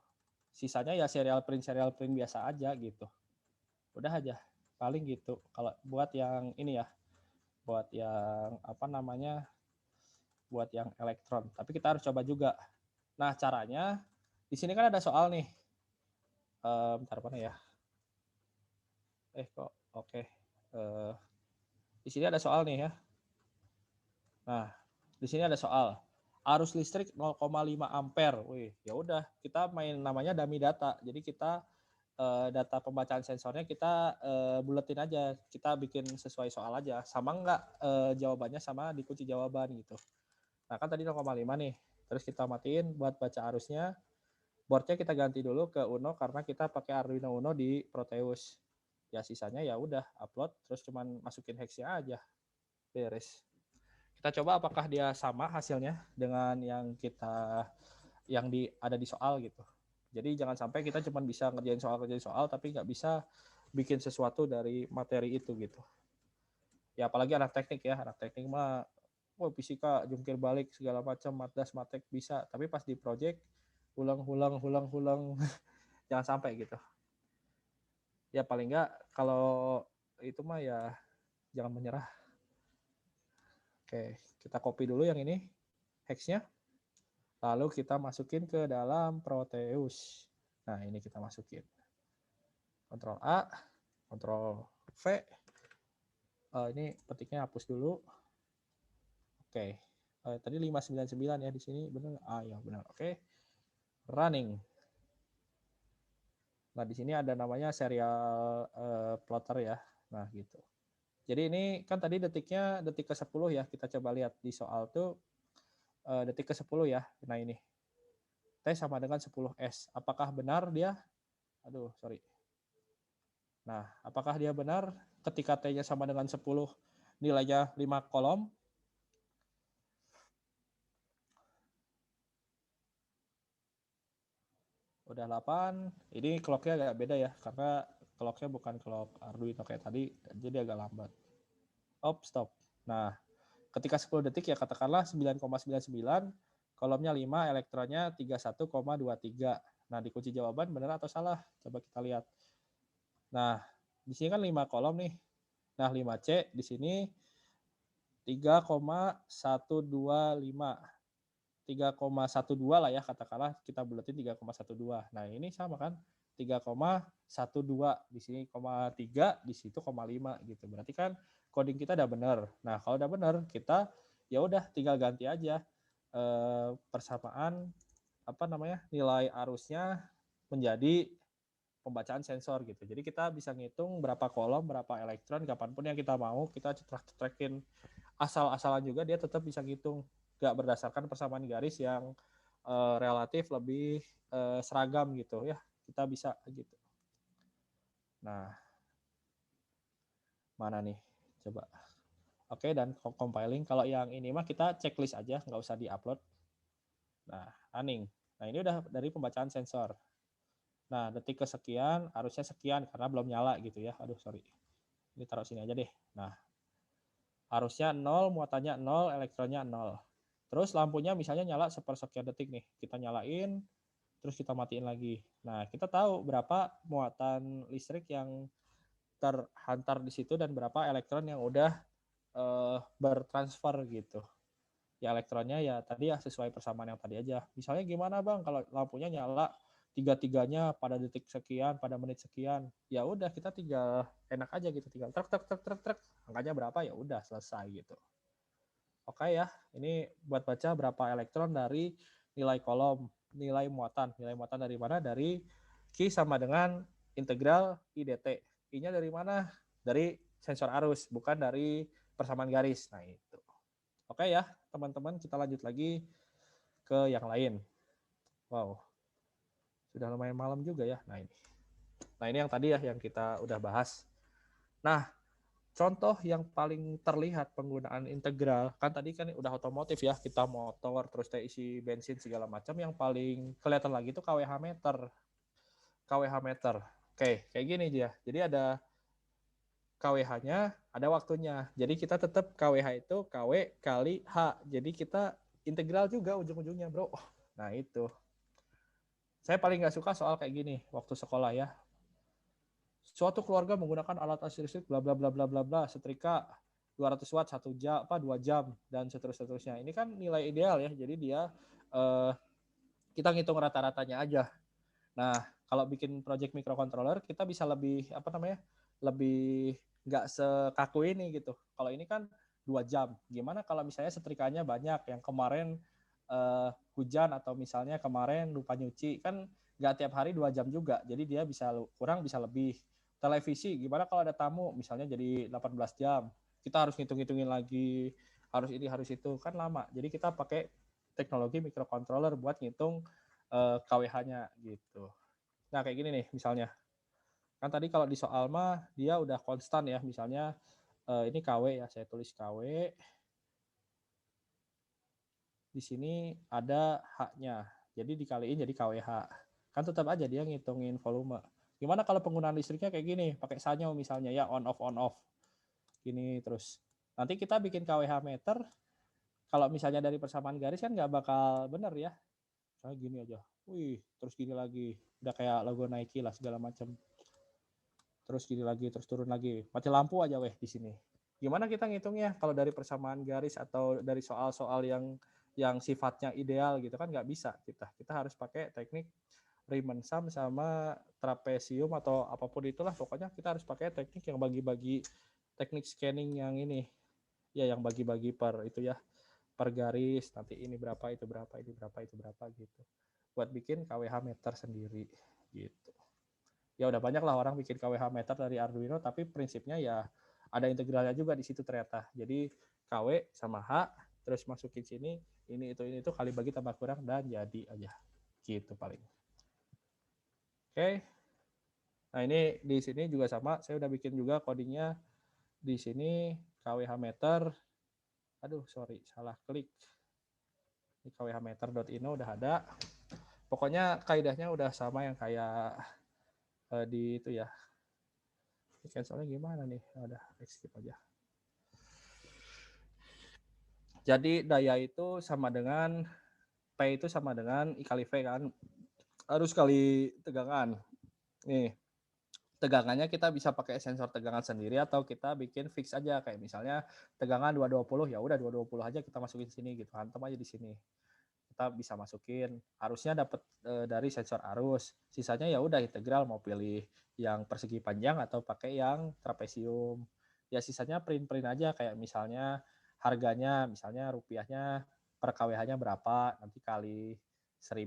Sisanya ya serial print biasa aja gitu. Udah aja. Paling gitu. Kalau buat yang ini ya, buat yang apa namanya? Buat yang elektron. Tapi kita harus coba juga. Nah, caranya di sini kan ada soal nih. Bentar mana ya? Kok oke. Di sini ada soal nih ya. Nah, di sini ada soal arus listrik 0,5 ampere. Wih, ya udah kita main namanya dummy data. Jadi kita data pembacaan sensornya kita buletin aja. Kita bikin sesuai soal aja. Sama enggak jawabannya sama di kunci jawaban gitu. Nah, kan tadi 0,5 nih. Terus kita matiin buat baca arusnya. Boardnya kita ganti dulu ke Uno karena kita pakai Arduino Uno di Proteus. Ya sisanya ya udah upload terus cuman masukin hexnya aja. Beres. Kita coba apakah dia sama hasilnya dengan yang ada di soal gitu. Jadi jangan sampai kita cuma bisa ngerjain soal tapi nggak bisa bikin sesuatu dari materi itu gitu. Ya apalagi anak teknik ya, anak teknik mah fisika jungkir balik segala macam, matdas, matek bisa, tapi pas di project ulang jangan sampai gitu. Ya paling nggak kalau itu mah ya jangan menyerah. Oke, kita copy dulu yang ini hexnya. Lalu kita masukin ke dalam Proteus. Nah, ini kita masukin. Ctrl A, Ctrl V. Ini petiknya hapus dulu. Oke. Tadi 599 ya di sini, benar? Ya benar. Oke. Running. Nah, di sini ada namanya serial plotter ya. Nah, gitu. Jadi ini kan tadi detiknya detik ke-10 ya. Kita coba lihat di soal tuh detik ke-10 ya. Nah, ini. T sama dengan 10S. Apakah benar dia? Aduh, sorry. Nah, apakah dia benar ketika T-nya sama dengan 10, nilainya 5 kolom? Udah 8. Ini clock-nya agak beda ya, karena clock-nya bukan clock Arduino kayak tadi, jadi agak lambat. Stop. Nah, ketika 10 detik ya katakanlah 9,99, kolomnya 5, elektronnya 31,23. Nah, di kunci jawaban benar atau salah? Coba kita lihat. Nah, di sini kan 5 kolom nih. Nah, 5C di sini 3,125. 3,12 lah ya, katakanlah kita buletin 3,12. Nah, ini sama kan? 3,12 di sini 0,3 di situ 0,5 gitu. Berarti kan coding kita udah benar. Nah, kalau udah benar, kita ya udah tinggal ganti aja persamaan nilai arusnya menjadi pembacaan sensor gitu. Jadi kita bisa ngitung berapa kolom, berapa elektron, kapanpun yang kita mau, kita cetrek-cetrekin asal-asalan juga dia tetap bisa ngitung. Gak berdasarkan persamaan garis yang relatif lebih seragam gitu ya. Kita bisa gitu. Nah, mana nih? Coba. Oke, dan compiling. Kalau yang ini mah kita checklist aja, nggak usah di-upload. Nah, running. Nah, ini udah dari pembacaan sensor. Nah, detik kesekian, arusnya sekian karena belum nyala gitu ya. Aduh, sorry. Ini taruh sini aja deh. Nah, arusnya 0, muatannya 0, elektronnya 0. Terus lampunya misalnya nyala sepersekian detik nih. Kita nyalain, terus kita matiin lagi. Nah, kita tahu berapa muatan listrik yang terhantar di situ dan berapa elektron yang udah bertransfer gitu. Ya elektronnya ya tadi ya sesuai persamaan yang tadi aja. Misalnya gimana Bang kalau lampunya nyala tiga-tiganya pada detik sekian, pada menit sekian. Ya udah kita tinggal enak aja gitu, tinggal trek angkanya berapa ya udah selesai gitu. Oke ya, ini buat baca berapa elektron dari nilai kolom, nilai muatan. Nilai muatan dari mana? Dari Q sama dengan integral IDT. I-nya dari mana? Dari sensor arus, bukan dari persamaan garis. Nah, itu. Oke ya, teman-teman, kita lanjut lagi ke yang lain. Wow, sudah lumayan malam juga ya. Nah, ini yang tadi ya, yang kita udah bahas. Nah, contoh yang paling terlihat penggunaan integral, kan tadi kan udah otomotif ya, kita motor, terus isi bensin segala macam, yang paling kelihatan lagi itu KWH meter. KWH meter. Oke, kayak gini dia. Jadi ada KWH-nya, ada waktunya. Jadi kita tetap KWH itu KW kali H. Jadi kita integral juga ujung-ujungnya, bro. Nah, itu. Saya paling nggak suka soal kayak gini waktu sekolah ya. Suatu keluarga menggunakan alat listrik bla bla bla bla bla bla, setrika 200 watt 1 jam, 2 jam dan seterusnya. Ini kan nilai ideal ya. Jadi dia kita ngitung rata-ratanya aja. Nah, kalau bikin project microcontroller kita bisa lebih lebih nggak sekaku ini gitu. Kalau ini kan 2 jam. Gimana kalau misalnya setrikanya banyak, yang kemarin hujan atau misalnya kemarin lupa nyuci, kan nggak tiap hari 2 jam juga. Jadi dia bisa kurang bisa lebih. Televisi, gimana kalau ada tamu misalnya jadi 18 jam. Kita harus ngitung-ngitungin lagi, harus ini harus itu, kan lama. Jadi kita pakai teknologi microcontroller buat ngitung KWH-nya gitu. Nah, kayak gini nih misalnya. Kan tadi kalau di soal mah dia udah konstan ya, misalnya ini KW ya, saya tulis KW. Di sini ada H-nya. Jadi dikaliin jadi KWH. Kan tetap aja dia ngitungin volume. Gimana kalau penggunaan listriknya kayak gini, pakai sanyo misalnya ya, on off. Gini terus. Nanti kita bikin KWH meter, kalau misalnya dari persamaan garis kan nggak bakal bener ya. Kayak gini aja. Wih, terus gini lagi. Udah kayak logo Nike lah segala macam. Terus gini lagi, terus turun lagi. Mati lampu aja weh di sini. Gimana kita ngitungnya kalau dari persamaan garis atau dari soal-soal yang sifatnya ideal gitu kan nggak bisa kita. Kita harus pakai teknik Riemann sum sama trapesium atau apapun itulah, pokoknya kita harus pakai teknik yang bagi-bagi, teknik scanning yang ini ya, yang bagi-bagi per itu ya, per garis, nanti ini berapa itu berapa ini berapa itu berapa gitu, buat bikin KWH meter sendiri gitu. Ya udah banyak lah orang bikin KWH meter dari Arduino, tapi prinsipnya ya ada integralnya juga di situ ternyata. Jadi KW sama H terus masukin sini ini itu kali bagi tambah kurang dan jadi aja gitu paling. Oke. Nah, ini di sini juga sama, saya udah bikin juga codingnya di sini KWH meter. Aduh, sorry, salah klik. Di KWH meter.ino udah ada. Pokoknya kaidahnya udah sama yang kayak di itu ya. Soalnya gimana nih? Udah skip aja. Jadi daya itu sama dengan P itu sama dengan I kali V kan. Harus kali tegangan. Nih, tegangannya kita bisa pakai sensor tegangan sendiri atau kita bikin fix aja, kayak misalnya tegangan 220, ya udah 220 aja kita masukin sini gitu, hantem aja di sini. Kita bisa masukin arusnya dapat dari sensor arus. Sisanya ya udah integral, mau pilih yang persegi panjang atau pakai yang trapesium. Ya sisanya print aja, kayak misalnya harganya, misalnya rupiahnya per KWH-nya berapa, nanti kali 1000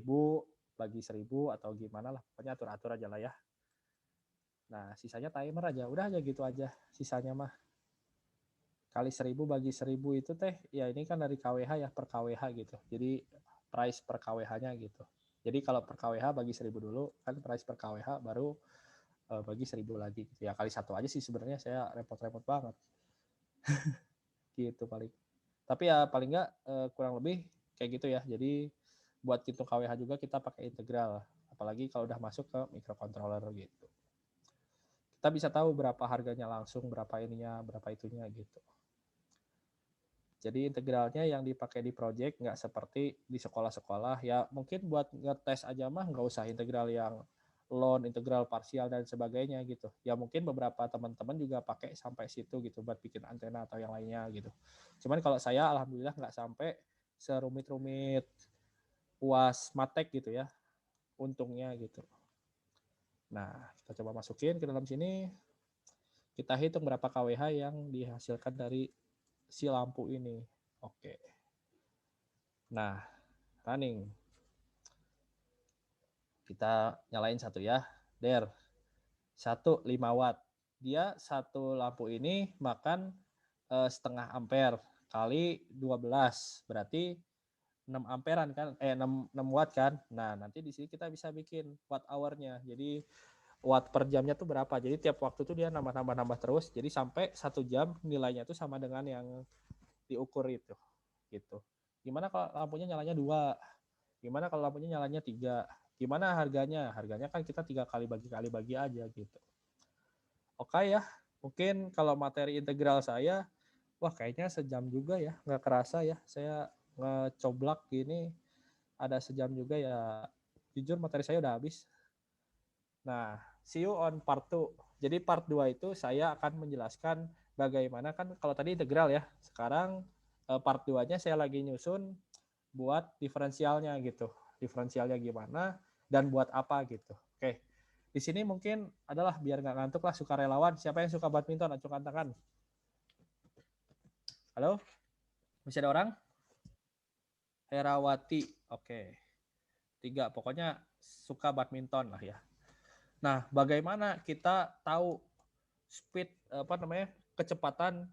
bagi 1000 atau gimana lah, pokoknya atur-atur aja lah ya. Nah, sisanya timer aja, udah aja gitu aja sisanya mah. Kali 1000 bagi 1000 itu teh, ya ini kan dari KWH ya, per KWH gitu. Jadi price per KWH-nya gitu. Jadi kalau per KWH bagi 1000 dulu, kan price per KWH baru bagi 1000 lagi gitu. Ya kali satu aja sih sebenarnya, saya repot-repot banget. Gitu paling. Tapi ya paling nggak kurang lebih kayak gitu ya. Jadi buat hitung KWH juga kita pakai integral. Apalagi kalau udah masuk ke microcontroller gitu. Kita bisa tahu berapa harganya langsung, berapa ininya, berapa itunya gitu. Jadi integralnya yang dipakai di project nggak seperti di sekolah-sekolah. Ya mungkin buat ngetes aja mah nggak usah integral yang lone, integral parsial dan sebagainya gitu. Ya mungkin beberapa teman-teman juga pakai sampai situ gitu buat bikin antena atau yang lainnya gitu. Cuman kalau saya alhamdulillah nggak sampai serumit-rumit UAS Matek gitu ya. Untungnya gitu. Nah, kita coba masukin ke dalam sini. Kita hitung berapa KWH yang dihasilkan dari si lampu ini. Oke. Nah, running. Kita nyalain satu ya. Der. 1 5 watt. dia satu lampu ini makan setengah ampere kali 12, berarti 6 amperan kan, 6 watt kan. Nah, nanti di sini kita bisa bikin watt hour-nya. Jadi watt per jamnya tuh berapa. Jadi tiap waktu tuh dia nambah terus. Jadi sampai 1 jam nilainya tuh sama dengan yang diukur itu. Gitu. Gimana kalau lampunya nyalanya 2? Gimana kalau lampunya nyalanya 3? Gimana harganya? Harganya kan kita 3 kali bagi aja gitu. Oke ya, mungkin kalau materi integral saya, wah kayaknya sejam juga ya, nggak kerasa ya. Saya ngecoblak gini, ada sejam juga ya. Jujur materi saya udah habis. Nah, see you on part 2. Jadi part 2 itu saya akan menjelaskan bagaimana kan kalau tadi integral ya. Sekarang part 2-nya saya lagi nyusun buat diferensialnya gitu. Diferensialnya gimana dan buat apa gitu. Oke. Di sini mungkin adalah biar nggak ngantuk lah sukarelawan. Siapa yang suka badminton? Acungkan tangan. Halo? Masih ada orang? Herawati. Oke. 3. Pokoknya suka badminton lah ya. Nah, bagaimana kita tahu speed kecepatan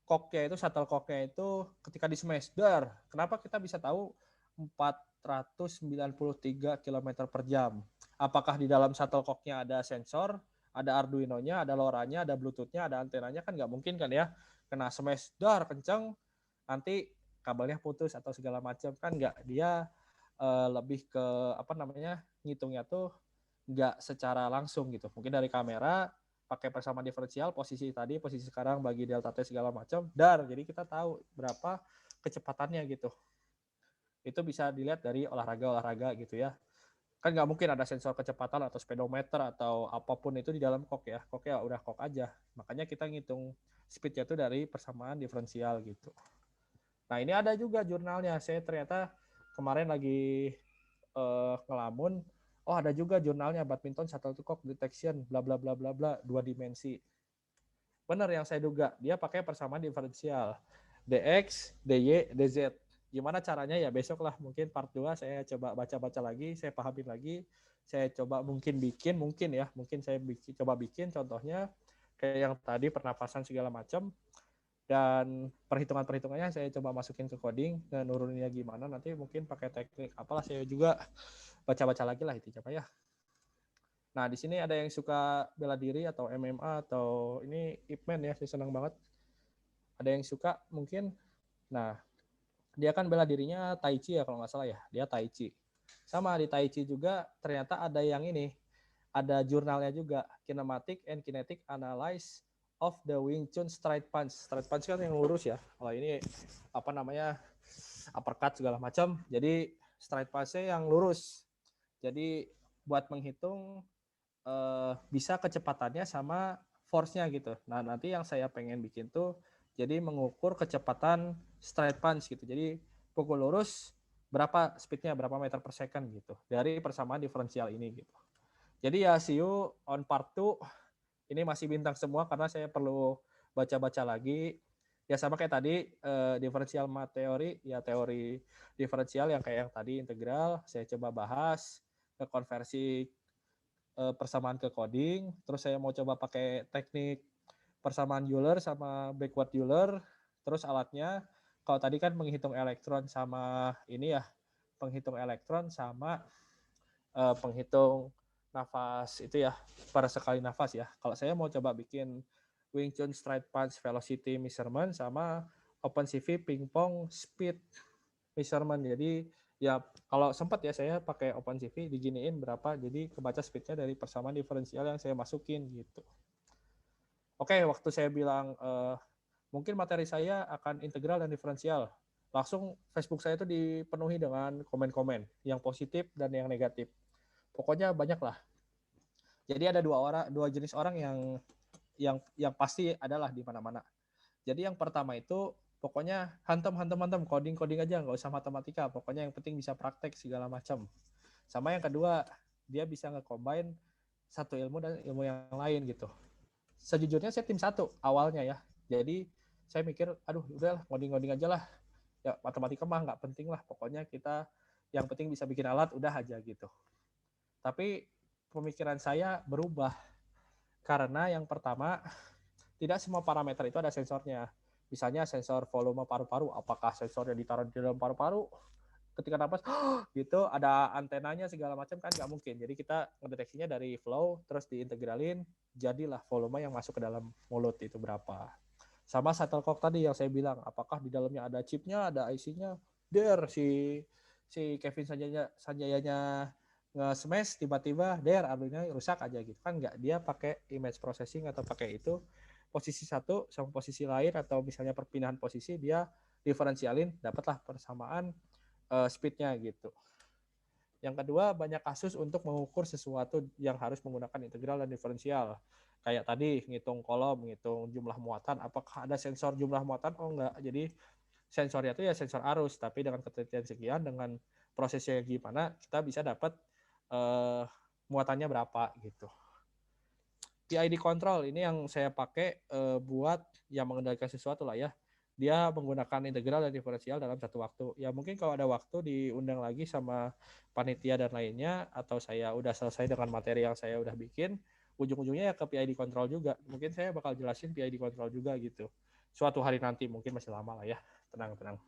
koknya itu, shuttlecocknya itu ketika di smash dar. Kenapa kita bisa tahu 493 km per jam? Apakah di dalam shuttlecocknya ada sensor, ada Arduino-nya, ada LoRa-nya, ada Bluetooth-nya, ada antenanya? Kan nggak mungkin kan ya. Kena smash dar kenceng, nanti kabelnya putus atau segala macam, kan nggak. Dia lebih ke ngitungnya tuh nggak secara langsung gitu. Mungkin dari kamera pakai persamaan diferensial, posisi tadi, posisi sekarang bagi delta T segala macam, dar. Jadi kita tahu berapa kecepatannya gitu. Itu bisa dilihat dari olahraga gitu ya. Kan nggak mungkin ada sensor kecepatan atau speedometer atau apapun itu di dalam kok ya. Koknya udah kok aja. Makanya kita ngitung speednya itu dari persamaan diferensial gitu. Nah ini ada juga jurnalnya. Saya ternyata kemarin lagi ngelamun, oh ada juga jurnalnya badminton shuttlecock detection bla bla bla bla bla 2 dimensi. Benar yang saya duga, dia pakai persamaan diferensial dx, dy, dz. Gimana caranya ya besok lah, mungkin part 2 saya coba baca-baca lagi, saya pahamin lagi, saya coba mungkin saya coba bikin contohnya kayak yang tadi pernapasan segala macam, dan perhitungannya saya coba masukin ke coding dan nuruninnya gimana, nanti mungkin pakai teknik apalah saya juga baca-baca lagi lah itu apa ya. Nah di sini ada yang suka bela diri atau MMA atau ini Ip Man ya, saya senang banget. Ada yang suka mungkin. Nah dia kan bela dirinya Tai Chi ya kalau nggak salah ya, dia Tai Chi. Sama di Tai Chi juga ternyata ada yang ini, ada jurnalnya juga, Kinematic and Kinetic Analysis of the Wing Chun Straight Punch. Straight Punch kan yang lurus ya. Kalau ini uppercut segala macam. Jadi straight punch-nya yang lurus. Jadi buat menghitung bisa kecepatannya sama force-nya gitu. Nah nanti yang saya pengen bikin tuh jadi mengukur kecepatan straight punch gitu. Jadi pukul lurus berapa speednya, berapa meter per second gitu dari persamaan diferensial ini gitu. Jadi ya see you on part 2. Ini masih bintang semua karena saya perlu baca-baca lagi. Ya sama kayak tadi diferensial teori, ya teori diferensial yang kayak yang tadi integral, saya coba bahas ke konversi persamaan ke coding. Terus saya mau coba pakai teknik persamaan Euler sama backward Euler. Terus alatnya, kalau tadi kan menghitung elektron sama ini ya, penghitung elektron sama penghitung nafas itu ya, per sekali nafas ya. Kalau saya mau coba bikin Wing Chun Straight Punch Velocity Measurement sama OpenCV Pingpong Speed Measurement. Jadi ya kalau sempat ya saya pakai OpenCV diginiin berapa, jadi kebaca speednya dari persamaan diferensial yang saya masukin gitu. Oke, waktu saya bilang mungkin materi saya akan integral dan diferensial, langsung Facebook saya itu dipenuhi dengan komen-komen yang positif dan yang negatif. Pokoknya banyak lah. Jadi ada dua jenis orang yang pasti adalah di mana-mana. Jadi yang pertama itu pokoknya hantem coding aja, nggak usah matematika. Pokoknya yang penting bisa praktek segala macam. Sama yang kedua, dia bisa nge-combine satu ilmu dan ilmu yang lain gitu. Sejujurnya saya tim 1 awalnya ya. Jadi saya mikir, aduh udahlah coding aja lah. Ya matematika mah nggak penting lah. Pokoknya kita yang penting bisa bikin alat udah aja gitu. Tapi pemikiran saya berubah. Karena yang pertama, tidak semua parameter itu ada sensornya. Misalnya sensor volume paru-paru, apakah sensornya ditaruh di dalam paru-paru, ketika napas gitu ada antenanya segala macam kan nggak mungkin. Jadi kita mendeteksinya dari flow terus diintegralin, jadilah volume yang masuk ke dalam mulut itu berapa. Sama shuttlecock tadi yang saya bilang, apakah di dalamnya ada chipnya, ada IC-nya. Si Kevin Sanjayanya nge-smash tiba-tiba Arduino rusak aja gitu kan, nggak, dia pakai image processing atau pakai itu posisi satu sama posisi lain atau misalnya perpindahan posisi dia diferensialin, dapatlah persamaan speed-nya gitu. Yang kedua, banyak kasus untuk mengukur sesuatu yang harus menggunakan integral dan diferensial. Kayak tadi, ngitung kolom, ngitung jumlah muatan, apakah ada sensor jumlah muatan? Oh enggak, jadi sensornya itu ya sensor arus, tapi dengan ketelitian sekian, dengan prosesnya gimana, kita bisa dapat muatannya berapa gitu. PID control, ini yang saya pakai buat yang mengendalikan sesuatu lah ya. Dia menggunakan integral dan diferensial dalam satu waktu. Ya mungkin kalau ada waktu diundang lagi sama panitia dan lainnya, atau saya udah selesai dengan materi yang saya udah bikin, ujung-ujungnya ya ke PID control juga. Mungkin saya bakal jelasin PID control juga gitu. Suatu hari nanti, mungkin masih lama lah ya. Tenang.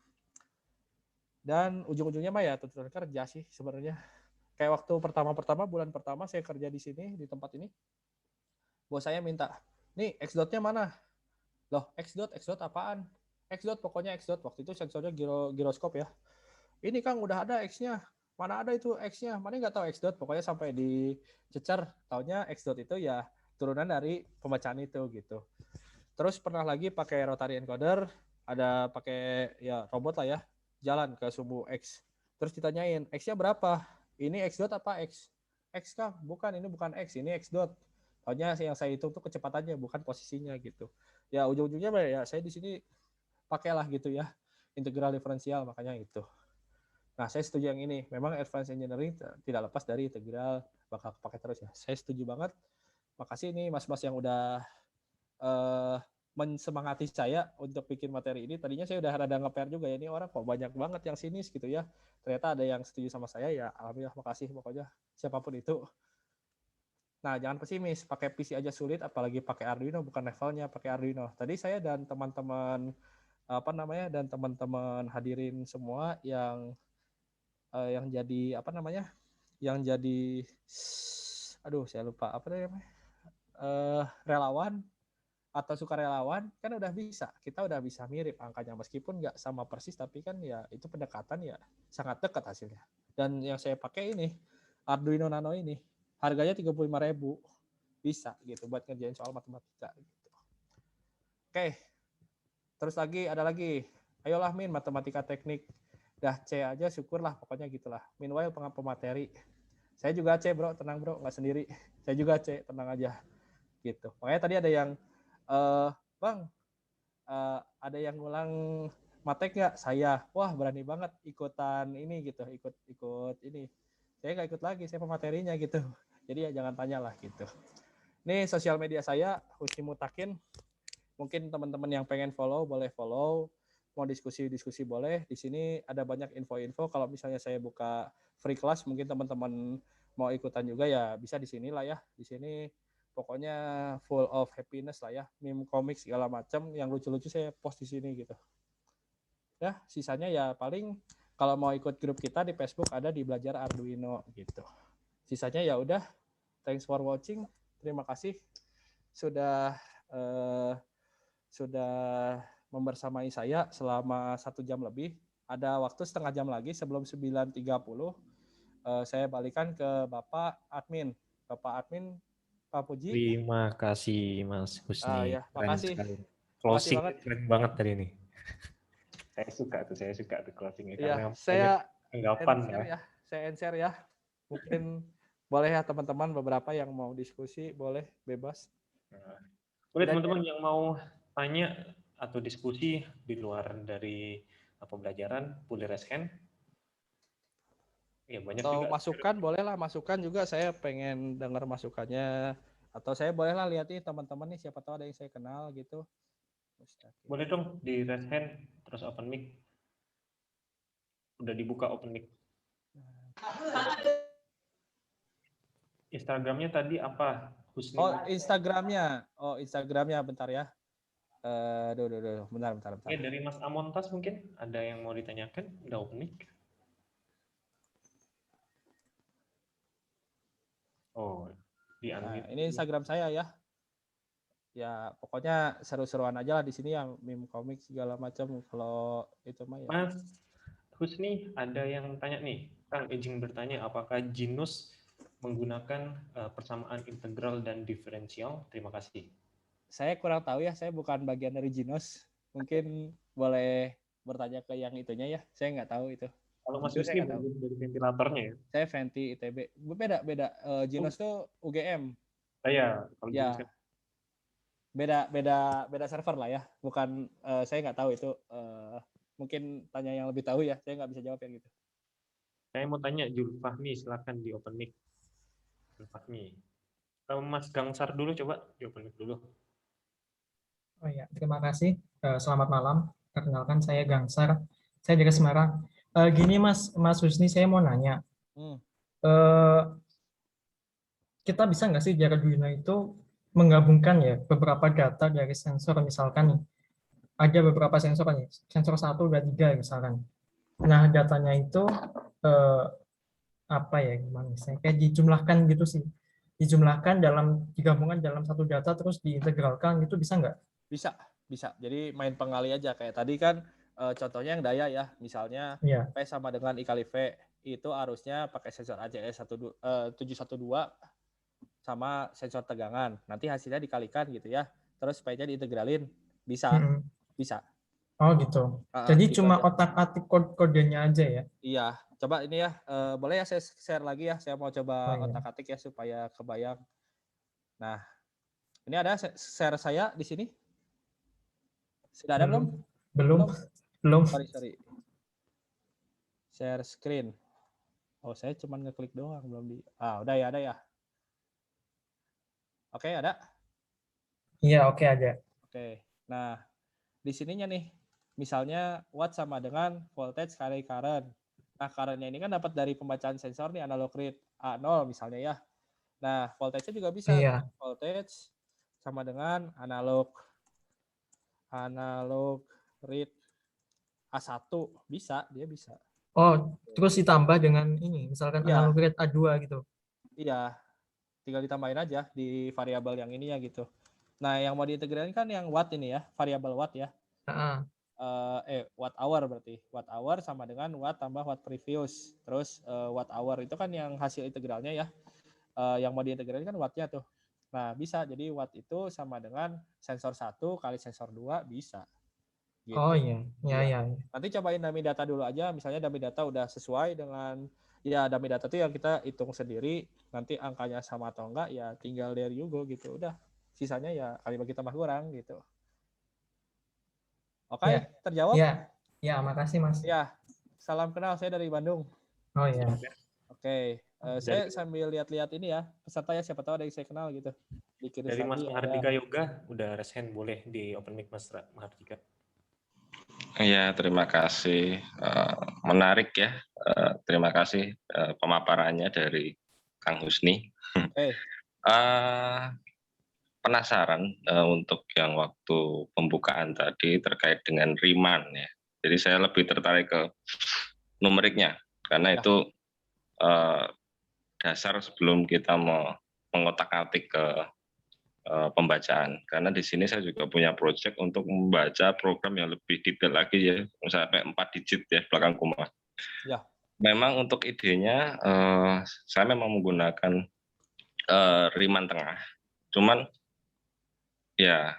Dan ujung-ujungnya mah ya tuntutan kerja sih sebenarnya. Kayak waktu pertama bulan pertama saya kerja di sini, di tempat ini, bos saya minta, nih X-dot-nya mana? Loh, X-dot apaan? X-dot, pokoknya X-dot. Waktu itu sensornya giroskop ya. Ini Kang udah ada X-nya. Mana ada itu X-nya? Mana nggak tahu X-dot. Pokoknya sampai dicecer. Taunya X-dot itu ya turunan dari pembacaan itu gitu. Terus pernah lagi pakai rotary encoder, ada pakai ya robot lah ya, jalan ke sumbu X. Terus ditanyain, X-nya berapa? Ini X-dot apa X? X Kang, bukan, ini bukan X, ini X-dot. Taunya yang saya hitung tuh kecepatannya, bukan posisinya gitu. Ya ujung-ujungnya ya saya di sini pakailah gitu ya, integral diferensial, makanya itu. Nah, saya setuju yang ini. Memang advanced engineering tidak lepas dari integral, bakal pakai terus ya. Saya setuju banget. Makasih nih mas-mas yang udah mensemangati saya untuk bikin materi ini. Tadinya saya udah rada nge-PR juga ya, ini orang kok banyak banget yang sinis gitu ya. Ternyata ada yang setuju sama saya, ya alhamdulillah, makasih pokoknya siapapun itu. Nah, jangan pesimis, pakai PC aja sulit, apalagi pakai Arduino, bukan levelnya pakai Arduino. Tadi saya dan teman-teman hadirin semua yang jadi yang jadi saya lupa apa namanya, relawan atau sukarelawan kan udah bisa, kita udah bisa mirip angkanya meskipun nggak sama persis, tapi kan ya itu pendekatan ya sangat dekat hasilnya. Dan yang saya pakai ini Arduino Nano ini harganya 35.000, bisa gitu buat ngerjain soal matematika gitu. Oke. Terus ada lagi. Ayolah Min, matematika teknik. Dah C aja syukurlah, pokoknya gitulah. Meanwhile pemateri. Saya juga C bro, tenang bro, nggak sendiri. Saya juga C, tenang aja. Gitu. Makanya tadi ada yang, Bang, ada yang ngulang matek nggak? Saya, wah berani banget ikutan ini gitu, ikut ini. Saya nggak ikut lagi, saya pematerinya gitu. Jadi ya jangan tanya lah gitu. Ini sosial media saya, Husni Mutakin. Mungkin teman-teman yang pengen follow, boleh follow. Mau diskusi boleh. Di sini ada banyak info-info. Kalau misalnya saya buka free class, mungkin teman-teman mau ikutan juga ya bisa di sini lah ya. Di sini pokoknya full of happiness lah ya. Meme komik segala macam yang lucu-lucu saya post di sini gitu. Ya, sisanya ya paling kalau mau ikut grup kita di Facebook ada di Belajar Arduino gitu. Sisanya ya udah. Thanks for watching. Terima kasih sudah membersamai saya selama 1 jam lebih. Ada waktu setengah jam lagi sebelum 9.30. Saya balikan ke Bapak Admin. Bapak Admin, Pak Puji. Terima kasih Mas Husni. Ya, Keren makasih. sekali. Closing banget. keren banget tadi ini. Saya suka tuh closingnya karena saya anggapan ya. Saya share ya. Mungkin boleh ya teman-teman, beberapa yang mau diskusi boleh bebas. Boleh teman-teman yang mau tanya atau diskusi di luar dari pembelajaran, boleh raise hand. Ya, banyak atau juga. masukan bolehlah, masukan juga saya pengen dengar masukannya, atau saya bolehlah lihat nih teman-teman nih, siapa tahu ada yang saya kenal gitu. Boleh dong di raise hand terus open mic. Udah dibuka open mic. Instagramnya tadi apa? Husni. Oh, Instagramnya. Oh, Instagramnya bentar ya. Bentar. Oke, dari Mas Amontas mungkin ada yang mau ditanyakan? Udah open mic. Oh, di Nah, unmute. ini Instagram saya ya. Ya, pokoknya seru-seruan aja lah di sini yang meme komik segala macam. Kalau itu mah ya. Mas Husni, ada yang tanya nih. Kang, izin bertanya, apakah Genus menggunakan persamaan integral dan diferensial? Terima kasih. Saya kurang tahu ya, saya bukan bagian dari Genus. Mungkin boleh bertanya ke yang itunya ya. Saya nggak tahu itu. Kalau Mas Jujur saya Husni nggak tahu. bagian dari ventilatornya ya? Saya Venti ITB. Beda. Genus tuh UGM. Saya, kalau Ya. Genus kan Beda server lah ya. Bukan saya nggak tahu itu. Mungkin tanya yang lebih tahu ya. Saya nggak bisa jawab yang gitu. saya mau tanya Julfahmi, silakan di open mic. Julfahmi. Mas Gangsar dulu, coba di open mic dulu. Oh ya, terima kasih. Selamat malam. Perkenalkan saya Gangsar. Saya dari Semarang. Gini Mas Husni, saya mau nanya. Kita bisa nggak sih di Arduino itu menggabungkan ya beberapa data dari sensor, misalkan nih, ada beberapa sensor nih, sensor 1, 2, 3 misalkan. Nah, datanya itu apa ya, gimana misalnya, kayak dijumlahkan gitu sih. Dijumlahkan digabungkan dalam satu data terus diintegralkan gitu, bisa nggak? Bisa. Jadi main pengali aja kayak tadi kan contohnya yang daya ya. Misalnya Ya. P sama dengan I kali V itu arusnya pakai sensor ACS 712 sama sensor tegangan. Nanti hasilnya dikalikan gitu ya. Terus P-nya diintegralin. Bisa. Oh gitu. Jadi gitu cuma aja. otak-atik kodenya aja ya? Iya. Coba ini ya. Boleh ya saya share lagi ya. Saya mau coba iya. otak-atik ya supaya kebayang. Nah, ini ada share saya di sini. Sudah ada belum? Belum. Sorry. Share screen. Oh, saya cuma ngeklik doang, belum di. Udah ya, ada ya. Oke, ada? Iya, oke ada. Oke. Nah, di sininya nih, misalnya watt sama dengan voltage kali current. Nah, current-nya ini kan dapat dari pembacaan sensor nih, analog read A0 misalnya ya. Nah, voltage-nya juga bisa. Iya. Voltage sama dengan analog read A1 bisa, dia bisa. Oh, terus ditambah dengan ini, misalkan analog read A2 gitu. Iya, tinggal ditambahin aja di variabel yang ini ya gitu. Nah, yang mau diintegrasikan kan yang watt ini ya, variabel watt ya. Watt hour berarti. Watt hour sama dengan watt tambah watt previous. Terus watt hour itu kan yang hasil integralnya ya. Yang mau diintegrasikan kan wattnya tuh. Nah, bisa. Jadi watt itu sama dengan sensor 1 kali sensor 2 bisa. Gitu. Oh iya. Ya. Nanti cobain dummy data dulu aja. Misalnya dummy data udah sesuai dengan dummy data tuh yang kita hitung sendiri. Nanti angkanya sama atau enggak ya tinggal there you go gitu. Udah. Sisanya ya kali bagi tambah kurang gitu. Oke, terjawab? Ya, makasih Mas. Ya, salam kenal. Saya dari Bandung. Oh iya. Oke, saya sambil lihat-lihat ini ya. Peserta ya, siapa tahu ada yang saya kenal gitu. Dari Mas Mahardika Yoga, udah raise hand, boleh di open mic Mas Mahardika. Iya, terima kasih. Menarik ya. Terima kasih pemaparannya dari Kang Husni. Penasaran untuk yang waktu pembukaan tadi terkait dengan Riemann ya. Jadi saya lebih tertarik ke numeriknya karena itu dasar sebelum kita mau mengotak-atik ke pembacaan. Karena di sini saya juga punya project untuk membaca program yang lebih detail lagi ya, sampai 4 digit ya belakang koma. Ya. Memang untuk idenya saya memang menggunakan Riemann tengah. Cuman ya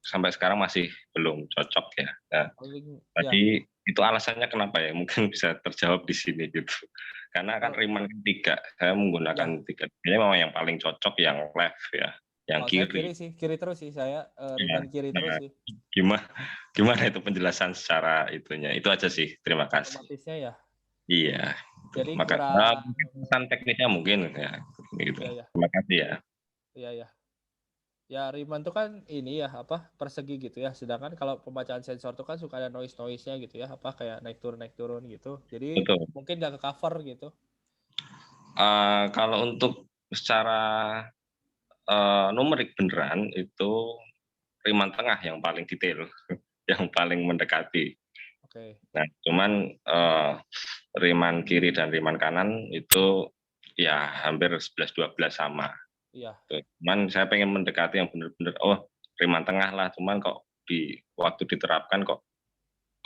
sampai sekarang masih belum cocok ya. Nah, tadi itu alasannya kenapa ya? Mungkin bisa terjawab di sini gitu. Karena kan Riemann 3, saya menggunakan 3. Ini memang yang paling cocok yang left ya. Yang kiri terus sih saya Riemann kiri terus sih. Gimana itu penjelasan secara itunya? Itu aja sih. Terima kasih. Otomatisnya ya. Iya. Jadi pesan teknisnya mungkin ya. Gitu. Iya. Terima kasih ya. Iya. Ya Riemann itu kan ini ya persegi gitu ya. Sedangkan kalau pembacaan sensor itu kan suka ada noise-nya gitu ya, kayak naik turun gitu. Jadi mungkin nggak ke cover gitu. Kalau untuk secara numerik beneran itu Riemann tengah yang paling detail, yang paling mendekati. Oke. Nah, cuman Riemann kiri dan Riemann kanan itu ya hampir 11-12 sama. Iya. Cuman saya pengen mendekati yang benar-benar Riemann tengah lah, cuman kok di waktu diterapkan kok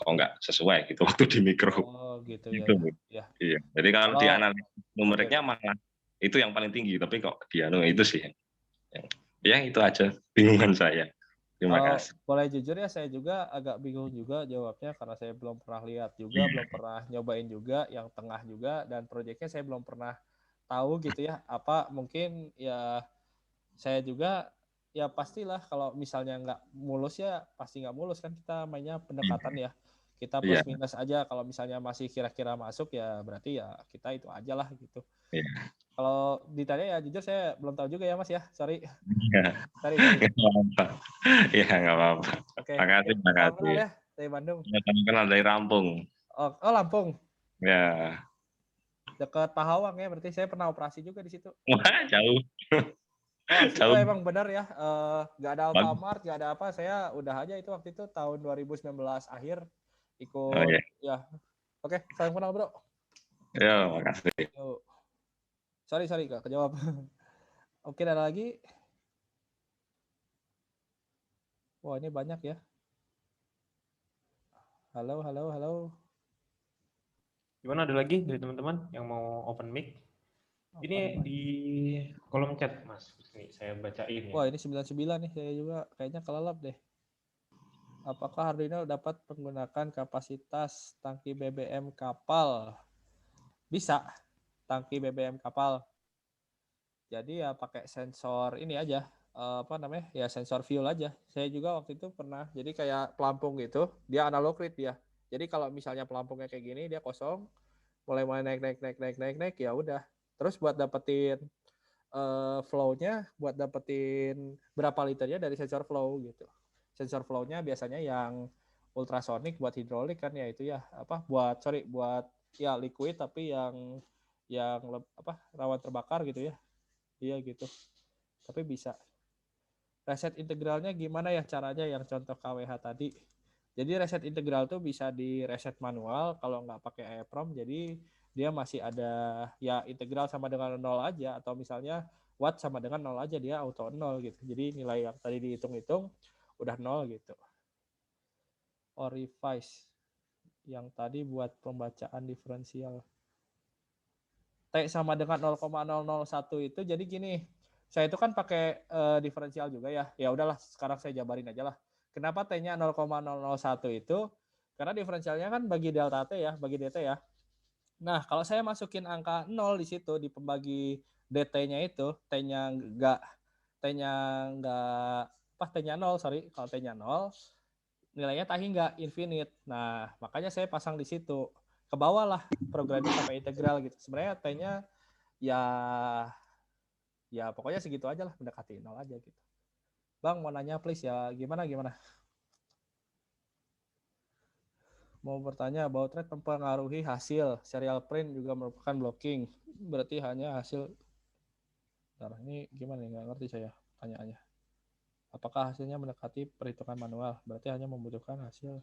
nggak sesuai gitu waktu di mikro. Oh gitu ya. Gitu. Ya. Iya. Jadi kalau di analisis numeriknya Oke. malah itu yang paling tinggi, tapi kok di itu sih. Ya itu aja bingungan saya. Terima Kalau kasih. boleh jujur ya, saya juga agak bingung juga jawabnya karena saya belum pernah lihat juga, belum pernah nyobain juga yang tengah juga, dan proyeknya saya belum pernah tahu gitu ya. Apa mungkin ya saya juga ya pastilah kalau misalnya nggak mulus ya pasti nggak mulus kan, kita mainnya pendekatan ya. Kita plus minus aja, kalau misalnya masih kira-kira masuk ya berarti ya kita itu aja lah gitu. Iya. Kalau ditanya ya jujur saya belum tahu juga ya Mas ya, sorry. Iya. Sorry. Nggak apa-apa. Iya nggak apa-apa. Oke. Makasih. Salam kenal ya dari Bandung. Salam kenal dari Lampung. Oh Lampung. Ya. Dekat Pahawang ya, berarti saya pernah operasi juga di situ. Wah jauh. Oh, itu Jauh. emang benar ya, nggak ada Alfamart, nggak ada apa, saya udah aja itu waktu itu tahun 2019 akhir ikut. Oh, iya. Ya. Oke, salam kenal bro. Ya, makasih. Yuk. Sorry gak kejawab. Oke, ada lagi? Wah, ini banyak ya. Halo. Gimana, ada lagi dari teman-teman yang mau open mic? Ini di kolom chat Mas, ini saya bacain ya. Wah, ini 99 nih, saya juga kayaknya kelelap deh. Apakah Arduino dapat menggunakan kapasitas tangki BBM kapal? Bisa, tangki BBM kapal. Jadi ya pakai sensor ini aja, ya sensor fuel aja. Saya juga waktu itu pernah, jadi kayak pelampung gitu, dia analog read dia. Jadi kalau misalnya pelampungnya kayak gini, dia kosong, mulai naik, ya udah. Terus buat dapetin flow-nya, buat dapetin berapa liternya dari sensor flow gitu. Sensor flow-nya biasanya yang ultrasonic buat hidrolik kan ya itu ya, buat ya liquid tapi yang rawan terbakar gitu ya. Iya gitu. Tapi bisa. Reset integralnya gimana ya caranya yang contoh KWH tadi. Jadi reset integral tuh bisa di reset manual kalau nggak pakai EEPROM. Jadi dia masih ada ya integral sama dengan 0 aja, atau misalnya watt sama dengan 0 aja, dia auto 0 gitu. Jadi nilai yang tadi dihitung-hitung udah 0 gitu. Or revise yang tadi buat pembacaan diferensial. T sama dengan 0,001 itu jadi gini. Saya itu kan pakai diferensial juga ya. Ya udahlah, sekarang saya jabarin aja lah. Kenapa T-nya 0,001 itu? Karena diferensialnya kan bagi delta T ya, bagi dt ya. Nah, kalau saya masukin angka 0 di situ di pembagi dt-nya itu, T-nya 0, sorry. Kalau T-nya 0, nilainya tahi nggak infinite. Nah, makanya saya pasang di situ. Ke bawah lah programming sampai integral gitu. Sebenarnya T-nya ya pokoknya segitu aja lah, mendekati 0 aja gitu. Bang, mau nanya please ya, gimana? Mau bertanya, baut rate mempengaruhi hasil. Serial print juga merupakan blocking. Berarti hanya hasil. Nah, ini gimana nih? Nggak ngerti saya pertanyaannya. Apakah hasilnya mendekati perhitungan manual? Berarti hanya membutuhkan hasil.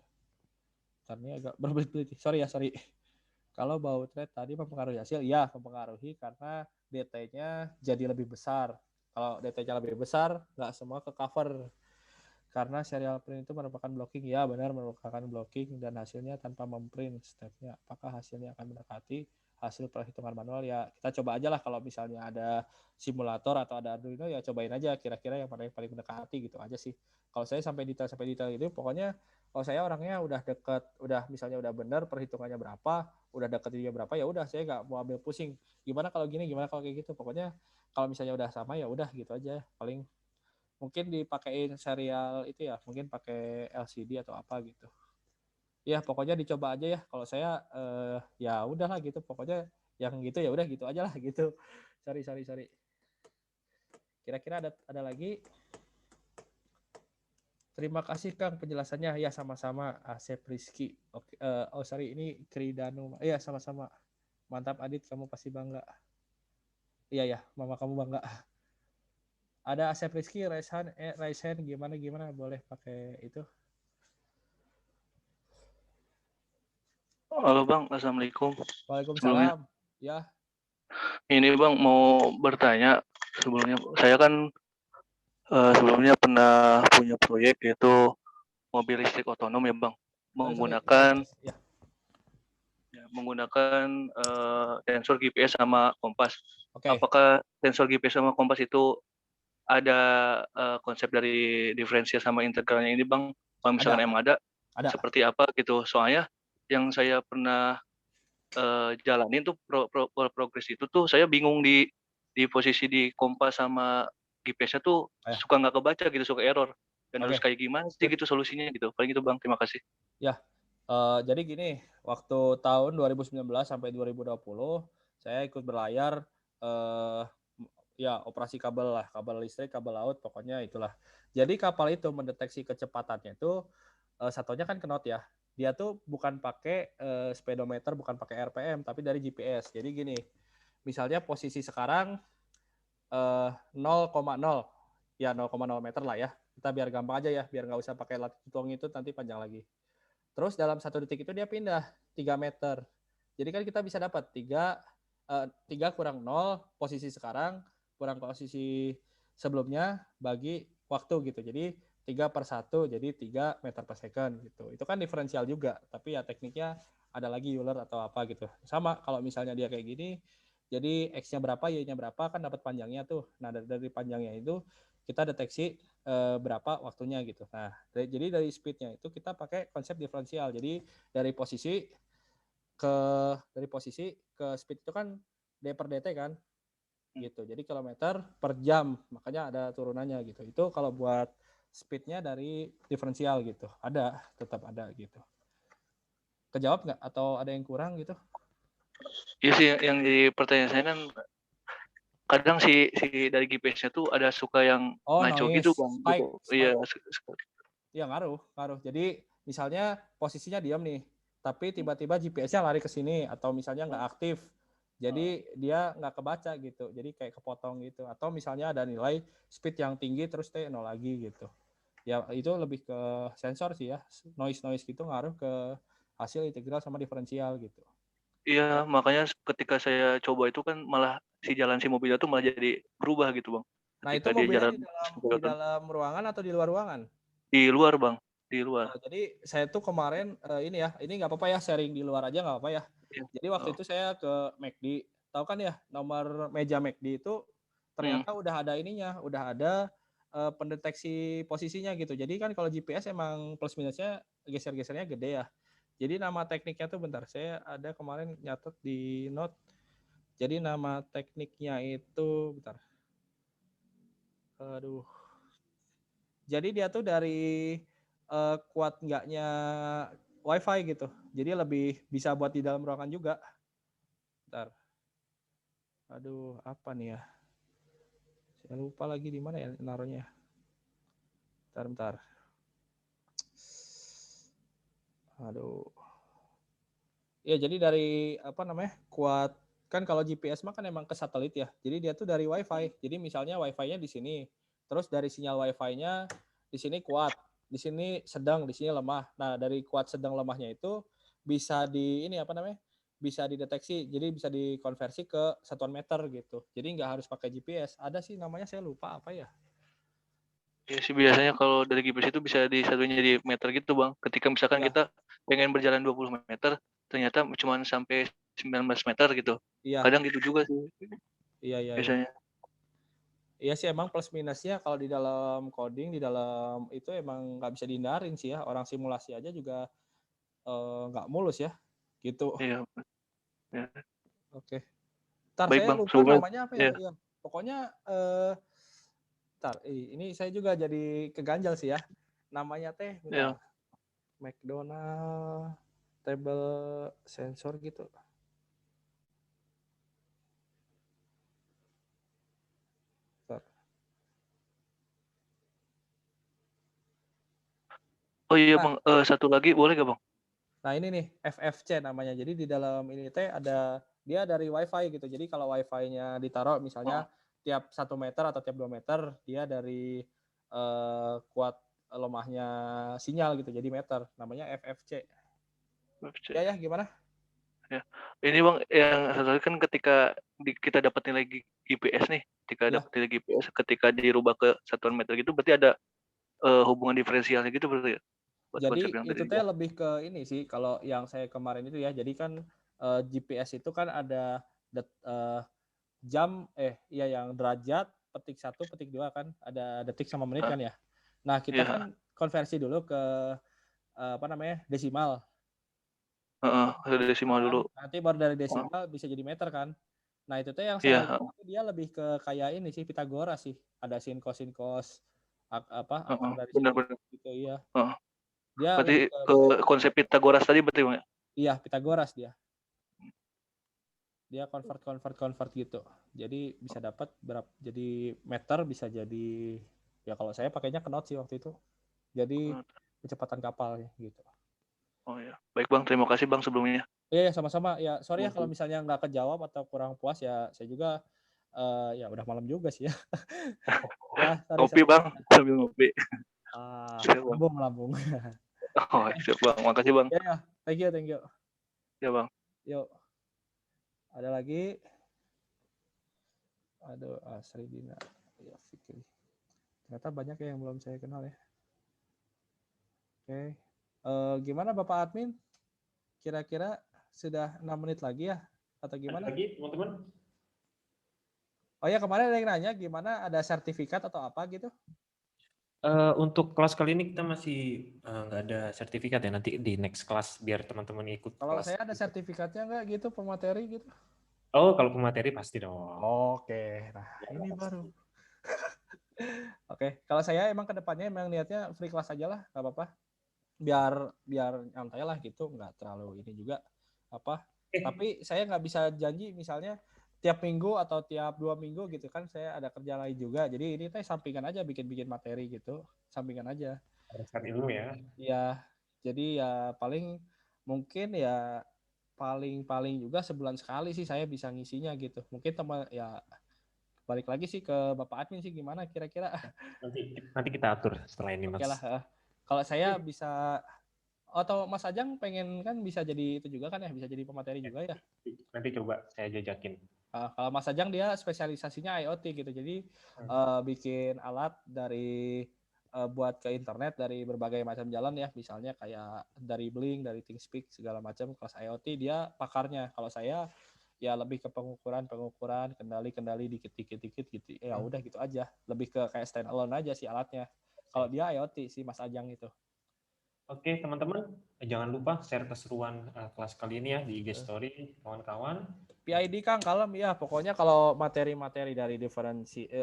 Ini agak berbelit-belit. Sorry. Kalau baut rate tadi mempengaruhi hasil, ya mempengaruhi karena DT-nya jadi lebih besar. Kalau DT-nya lebih besar, nggak semua ke cover. Karena serial print itu merupakan blocking, ya benar merupakan blocking, dan hasilnya tanpa memprint stepnya. Apakah hasilnya akan mendekati hasil perhitungan manual? Ya kita coba aja lah, kalau misalnya ada simulator atau ada Arduino ya cobain aja kira-kira yang mana yang paling mendekati gitu aja sih. Kalau saya sampai detail itu pokoknya kalau saya orangnya udah deket, misalnya udah benar perhitungannya berapa, udah deket dia berapa, ya udah saya nggak mau ambil pusing. Gimana kalau gini, gimana kalau kayak gitu. Pokoknya kalau misalnya udah sama ya udah gitu aja. Paling mungkin dipakein serial itu ya, mungkin pakai LCD atau apa gitu. Ya pokoknya dicoba aja ya. Kalau saya ya udahlah gitu. Pokoknya yang gitu ya udah gitu aja lah gitu. Sorry. Kira-kira ada lagi? Terima kasih Kang penjelasannya. Ya sama-sama. Asep Rizky. Oke. Ini Kridanu. Iya sama-sama. Mantap Adit, kamu pasti bangga. Iya, mama kamu bangga. Ada Asep Rizky, Raisan, gimana boleh pakai itu. Halo Bang, Assalamualaikum. Sebelumnya, Waalaikumsalam. Ya, ini Bang mau bertanya sebelumnya. Saya kan sebelumnya pernah punya proyek yaitu mobil listrik otonom ya Bang, menggunakan ya. Sensor GPS sama kompas. Oke. Apakah sensor GPS sama kompas itu ada konsep dari diferensial sama integralnya ini Bang? Kalau misalkan emang ada, seperti apa gitu? Soalnya yang saya pernah jalanin tuh progres itu tuh saya bingung di posisi di kompas sama GPS-nya tuh suka nggak kebaca gitu, suka error. Dan harus kayak gimana sih gitu solusinya gitu. Paling gitu Bang, terima kasih. Ya, jadi gini, waktu tahun 2019 sampai 2020 saya ikut berlayar ya operasi kabel lah, kabel listrik, kabel laut, pokoknya itulah. Jadi kapal itu mendeteksi kecepatannya itu satunya kan knot ya. Dia tuh bukan pakai speedometer, bukan pakai RPM, tapi dari GPS. Jadi gini, misalnya posisi sekarang 0,0 ya 0,0 meter lah ya. Kita biar gampang aja ya, biar nggak usah pakai latitude itu nanti panjang lagi. Terus dalam 1 detik itu dia pindah 3 meter. Jadi kan kita bisa dapat 3 kurang 0 posisi sekarang kurang posisi sebelumnya bagi waktu gitu. Jadi 3/1 jadi 3 meter per second gitu. Itu kan diferensial juga, tapi ya tekniknya ada lagi Euler atau apa gitu. Sama kalau misalnya dia kayak gini, jadi X-nya berapa, Y-nya berapa kan dapat panjangnya tuh. Nah, dari panjangnya itu kita deteksi berapa waktunya gitu. Nah, jadi dari speed-nya itu kita pakai konsep diferensial. Jadi dari posisi ke speed itu kan D per dt kan gitu. Jadi kilometer per jam, makanya ada turunannya gitu. Itu kalau buat speed-nya dari diferensial gitu. Tetap ada gitu. Kejawab nggak atau ada yang kurang gitu? Iya sih, yang di pertanyaan saya kan kadang si dari GPS-nya tuh ada suka yang ngaco gitu Bang. Gitu. Iya, iya ngaruh. Jadi misalnya posisinya diam nih, tapi tiba-tiba GPS-nya lari ke sini atau misalnya nggak aktif. Jadi dia nggak kebaca gitu. Jadi kayak kepotong gitu. Atau misalnya ada nilai speed yang tinggi terus T0 lagi gitu. Ya itu lebih ke sensor sih ya. Noise gitu ngaruh ke hasil integral sama diferensial gitu. Iya, makanya ketika saya coba itu kan malah si jalan si mobilnya tuh malah jadi berubah gitu Bang. Nah itu mobilnya di dalam ruangan atau di luar ruangan? Di luar Bang, di luar. Jadi saya tuh kemarin ini nggak apa-apa ya, sharing di luar aja nggak apa-apa ya. Jadi waktu itu saya ke McD, tahu kan ya nomor meja McD itu ternyata udah ada ininya, udah ada pendeteksi posisinya gitu. Jadi kan kalau GPS emang plus minusnya geser-gesernya gede ya. Jadi nama tekniknya tuh bentar, saya ada kemarin nyatet di note. Jadi nama tekniknya itu bentar. Aduh. Jadi dia tuh dari kuat enggaknya WiFi gitu. Jadi lebih bisa buat di dalam ruangan juga. Bentar. Aduh, apa nih ya? Saya lupa lagi di mana ya naruhnya. Bentar. Aduh. Ya, jadi dari kuat kan kalau GPS mah kan emang ke satelit ya. Jadi dia tuh dari WiFi. Jadi misalnya WiFi-nya di sini. Terus dari sinyal WiFi-nya di sini kuat, di sini sedang, di sini lemah. Nah, dari kuat sedang lemahnya itu bisa bisa dideteksi. Jadi bisa dikonversi ke satuan meter gitu. Jadi nggak harus pakai GPS. Ada sih namanya saya lupa apa ya. Ya sih biasanya kalau dari GPS itu bisa disatunya di meter gitu Bang. Ketika misalkan kita pengen berjalan 20 meter, ternyata cuma sampai 19 meter gitu. Iya. Kadang gitu juga sih. Iya. Biasanya. Iya sih emang plus minusnya kalau di dalam coding, di dalam itu emang nggak bisa dihindarin sih ya. Orang simulasi aja juga nggak mulus ya. Gitu. Iya. Ya. Oke. Ntar baik, saya Bang. lupa namanya apa ya. Ya. Pokoknya ini saya juga jadi keganjal sih ya. Namanya teh McDonald table sensor gitu. Oh iya Bang, satu lagi boleh gak Bang? Nah ini nih FFC namanya. Jadi di dalam ini teh ada dia dari WiFi gitu. Jadi kalau WiFi-nya ditaruh misalnya tiap 1 meter atau tiap 2 meter dia dari kuat lemahnya sinyal gitu jadi meter, namanya FFC. Ya gimana? Ya. Ini Bang yang satu lagi kan ketika kita dapat nilai GPS nih, dapat nilai GPS ketika dirubah ke satuan meter gitu berarti ada hubungan diferensialnya gitu berarti ya? Jadi itu teh lebih ke ini sih kalau yang saya kemarin itu ya. Jadi kan GPS itu kan ada jam yang derajat, petik 1, petik 2 kan, ada detik sama menit kan ya. Nah, kita kan konversi dulu ke desimal. Desimal dulu. Nanti baru dari desimal bisa jadi meter kan. Nah, itu teh yang saya lihat dia lebih ke kayak ini sih Pitagoras sih. Ada sin cos akar dari benar-benar gitu ya. Dia berarti ke konsep Pitagoras tadi berarti Bang? Iya, Pitagoras dia. Dia convert gitu. Jadi bisa dapat berapa jadi meter, bisa jadi ya kalau saya pakainya knot sih waktu itu. Jadi kecepatan kapal gitu. Oh ya. Baik Bang, terima kasih Bang sebelumnya. Iya, sama-sama. Ya, sorry ya kalau misalnya nggak kejawab atau kurang puas ya saya juga ya udah malam juga sih ya. Ya, ngopi Bang, sambil ngopi. Lambung. Oh, siap Bang. Makasih Bang. Ya, thank you. Ya Bang. Yuk. Ada lagi? Aduh, Asri Dina. Ya, Fikri. Ternyata banyak ya yang belum saya kenal ya. Oke. Gimana Bapak Admin? Kira-kira sudah 6 menit lagi ya? Atau gimana? Lagi, teman-teman? Oh ya, kemarin ada yang nanya gimana ada sertifikat atau apa gitu? Untuk kelas kali ini kita masih nggak ada sertifikat ya, nanti di next class biar teman-teman ikut. Kalau saya ada sertifikatnya nggak gitu, pemateri gitu? Oh, kalau pemateri pasti dong. Oke, nah ini baru. Oke, kalau saya emang kedepannya emang niatnya free class aja lah, nggak apa-apa. Biar nyantai lah gitu, nggak terlalu ini juga apa. Tapi saya nggak bisa janji misalnya tiap minggu atau tiap 2 minggu gitu kan saya ada kerja lain juga. Jadi ini teh sampingan aja bikin materi gitu, sampingan aja. Haruskan ilmu ya. Iya, jadi ya paling mungkin ya paling juga sebulan sekali sih saya bisa ngisinya gitu. Mungkin teman ya balik lagi sih ke Bapak Admin sih gimana kira-kira. Nanti kita atur setelah ini Mas. Oke lah. Kalau saya bisa atau Mas Ajang pengen kan bisa jadi itu juga kan ya, bisa jadi pemateri juga ya. Nanti coba saya jajakin. Kalau Mas Ajang dia spesialisasinya IoT gitu. Jadi bikin alat dari buat ke internet dari berbagai macam jalan ya, misalnya kayak dari Blink, dari ThingSpeak segala macam kelas IoT dia pakarnya. Kalau saya ya lebih ke pengukuran kendali dikit gitu. Ya udah gitu aja. Lebih ke kayak stand alone aja sih alatnya. Kalau dia IoT sih Mas Ajang itu. Oke teman-teman, jangan lupa share keseruan kelas kali ini ya di IG Story kawan-kawan. PID Kang kalem ya, pokoknya kalau materi-materi dari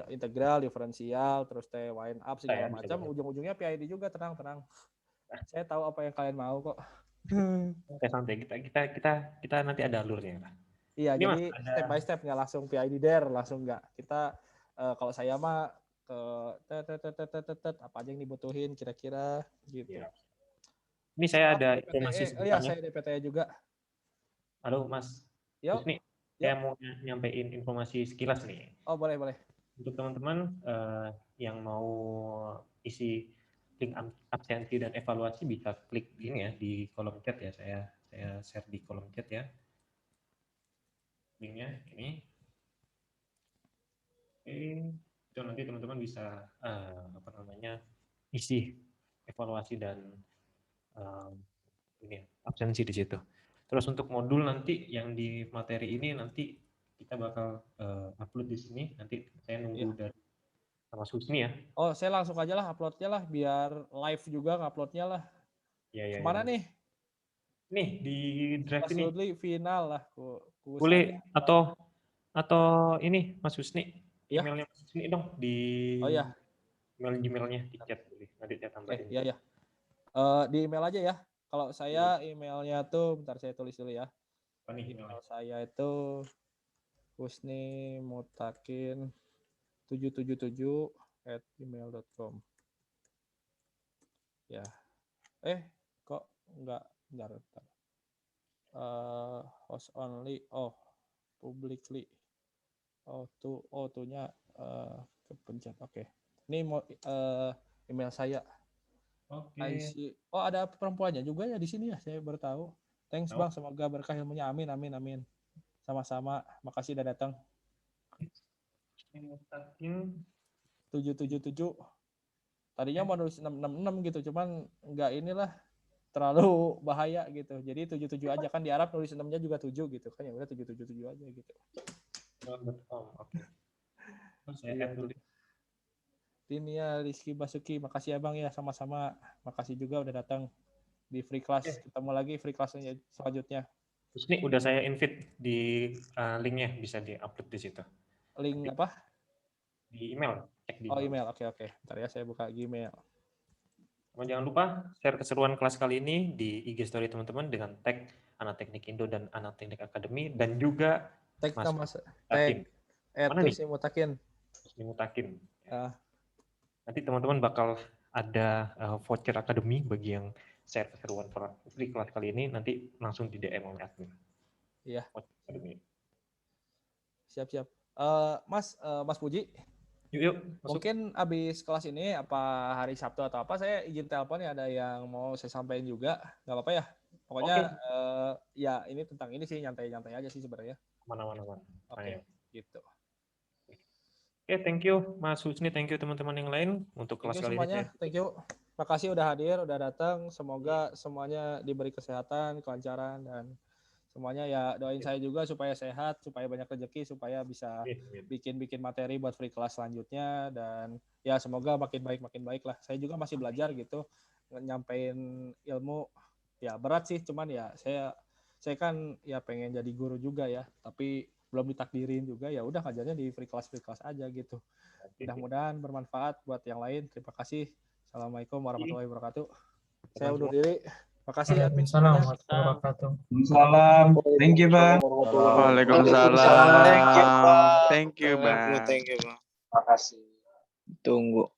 integral, diferensial, terus wind up segala macam, ujung-ujungnya PID juga, tenang. Saya tahu apa yang kalian mau kok. Oke, santai, kita nanti ada alurnya. Iya, ini jadi step by step, nggak langsung PID there, langsung nggak. Kita kalau saya mah ke apa aja yang dibutuhin kira-kira gitu. Ya. Ini saya ada informasi sebentar. Saya DPT juga. Halo Mas. Terus nih, saya mau nyampein informasi sekilas nih. Oh, boleh. Untuk teman-teman yang mau isi link absensi dan evaluasi bisa klik ini ya di kolom chat ya. Saya share di kolom chat ya. Linknya ini. Itu nanti teman-teman bisa isi evaluasi dan ini absensi di situ. Terus untuk modul nanti yang di materi ini nanti kita bakal upload di sini. Nanti saya nunggu dari Mas Husni ya. Oh, saya langsung aja lah uploadnya lah biar live juga nguploadnya lah. Ya. Kemana nih? Nih di drive ini. Mas final lah. Boleh atau ini Mas Husni. Emailnya Mas Husni dong di emailnya di chat boleh. Nanti saya tambahin. Iya. Di email aja ya. Kalau saya emailnya tuh, bentar saya tulis dulu ya. Email saya itu husnimutakin777@gmail.com. Ya. Kok enggak, bentar. Host only, publicly. Tuh-nya Kepencet. Oke. Ini mau email saya. Oke. Oh, ada perempuannya juga ya di sini ya, saya baru tahu. Thanks Bang, semoga berkah ilmunya. Amin, amin, amin. Sama-sama. Makasih udah datang. 777. Tadinya mau nulis 666 gitu, cuman nggak inilah terlalu bahaya gitu. Jadi 77 aja kan di Arab nulis 6-nya juga 7 gitu kan, ya udah 777 aja gitu. Oke. Saya add dulu. Tinia Rizky Basuki, makasih ya Bang ya, sama-sama. Makasih juga udah datang di free class. Ketemu lagi free class-nya selanjutnya. Terus ini udah saya invite di linknya, bisa di-upload di situ. Link apa? Di email. Cek di email. Oke. Ntar ya saya buka Gmail. Jangan lupa share keseruan kelas kali ini di IG story teman-teman dengan tag Anak Teknik Indo dan Anak Teknik Akademi, dan juga tag Mas Mutakin. Mana nih? Mutakin. Nanti teman-teman bakal ada voucher akademi bagi yang share keseruan free kelas kali ini, nanti langsung di DM oleh admin. Iya. Akademi. Siap. Mas Puji. Yuk. Mungkin abis kelas ini apa hari Sabtu atau apa saya izin telepon ya, ada yang mau saya sampaikan juga, nggak apa-apa ya. Pokoknya ya ini tentang ini sih, nyantai-nyantai aja sih sebenarnya. Mana. Oke. Gitu. Oke, thank you Mas Husni, thank you teman-teman yang lain untuk kelas kali semuanya. ini. Thank you. Makasih udah hadir, udah datang. Semoga semuanya diberi kesehatan, kelancaran, dan semuanya ya doain saya juga supaya sehat, supaya banyak rezeki, supaya bisa bikin materi buat free class selanjutnya, dan ya semoga makin baik lah. Saya juga masih belajar gitu, nyampein ilmu ya berat sih, cuman ya saya kan ya pengen jadi guru juga ya, tapi belum ditakdirin juga, ya udah ngajarnya di free class aja gitu. Mudah-mudahan bermanfaat buat yang lain. Terima kasih. Assalamualaikum warahmatullahi wabarakatuh. Saya undur diri. Makasih ya. Assalamualaikum warahmatullahi wabarakatuh. Waalaikumsalam. Thank you, Bang. Waalaikumsalam. Thank you, Bang. Thank you, Bang. Makasih. Tunggu.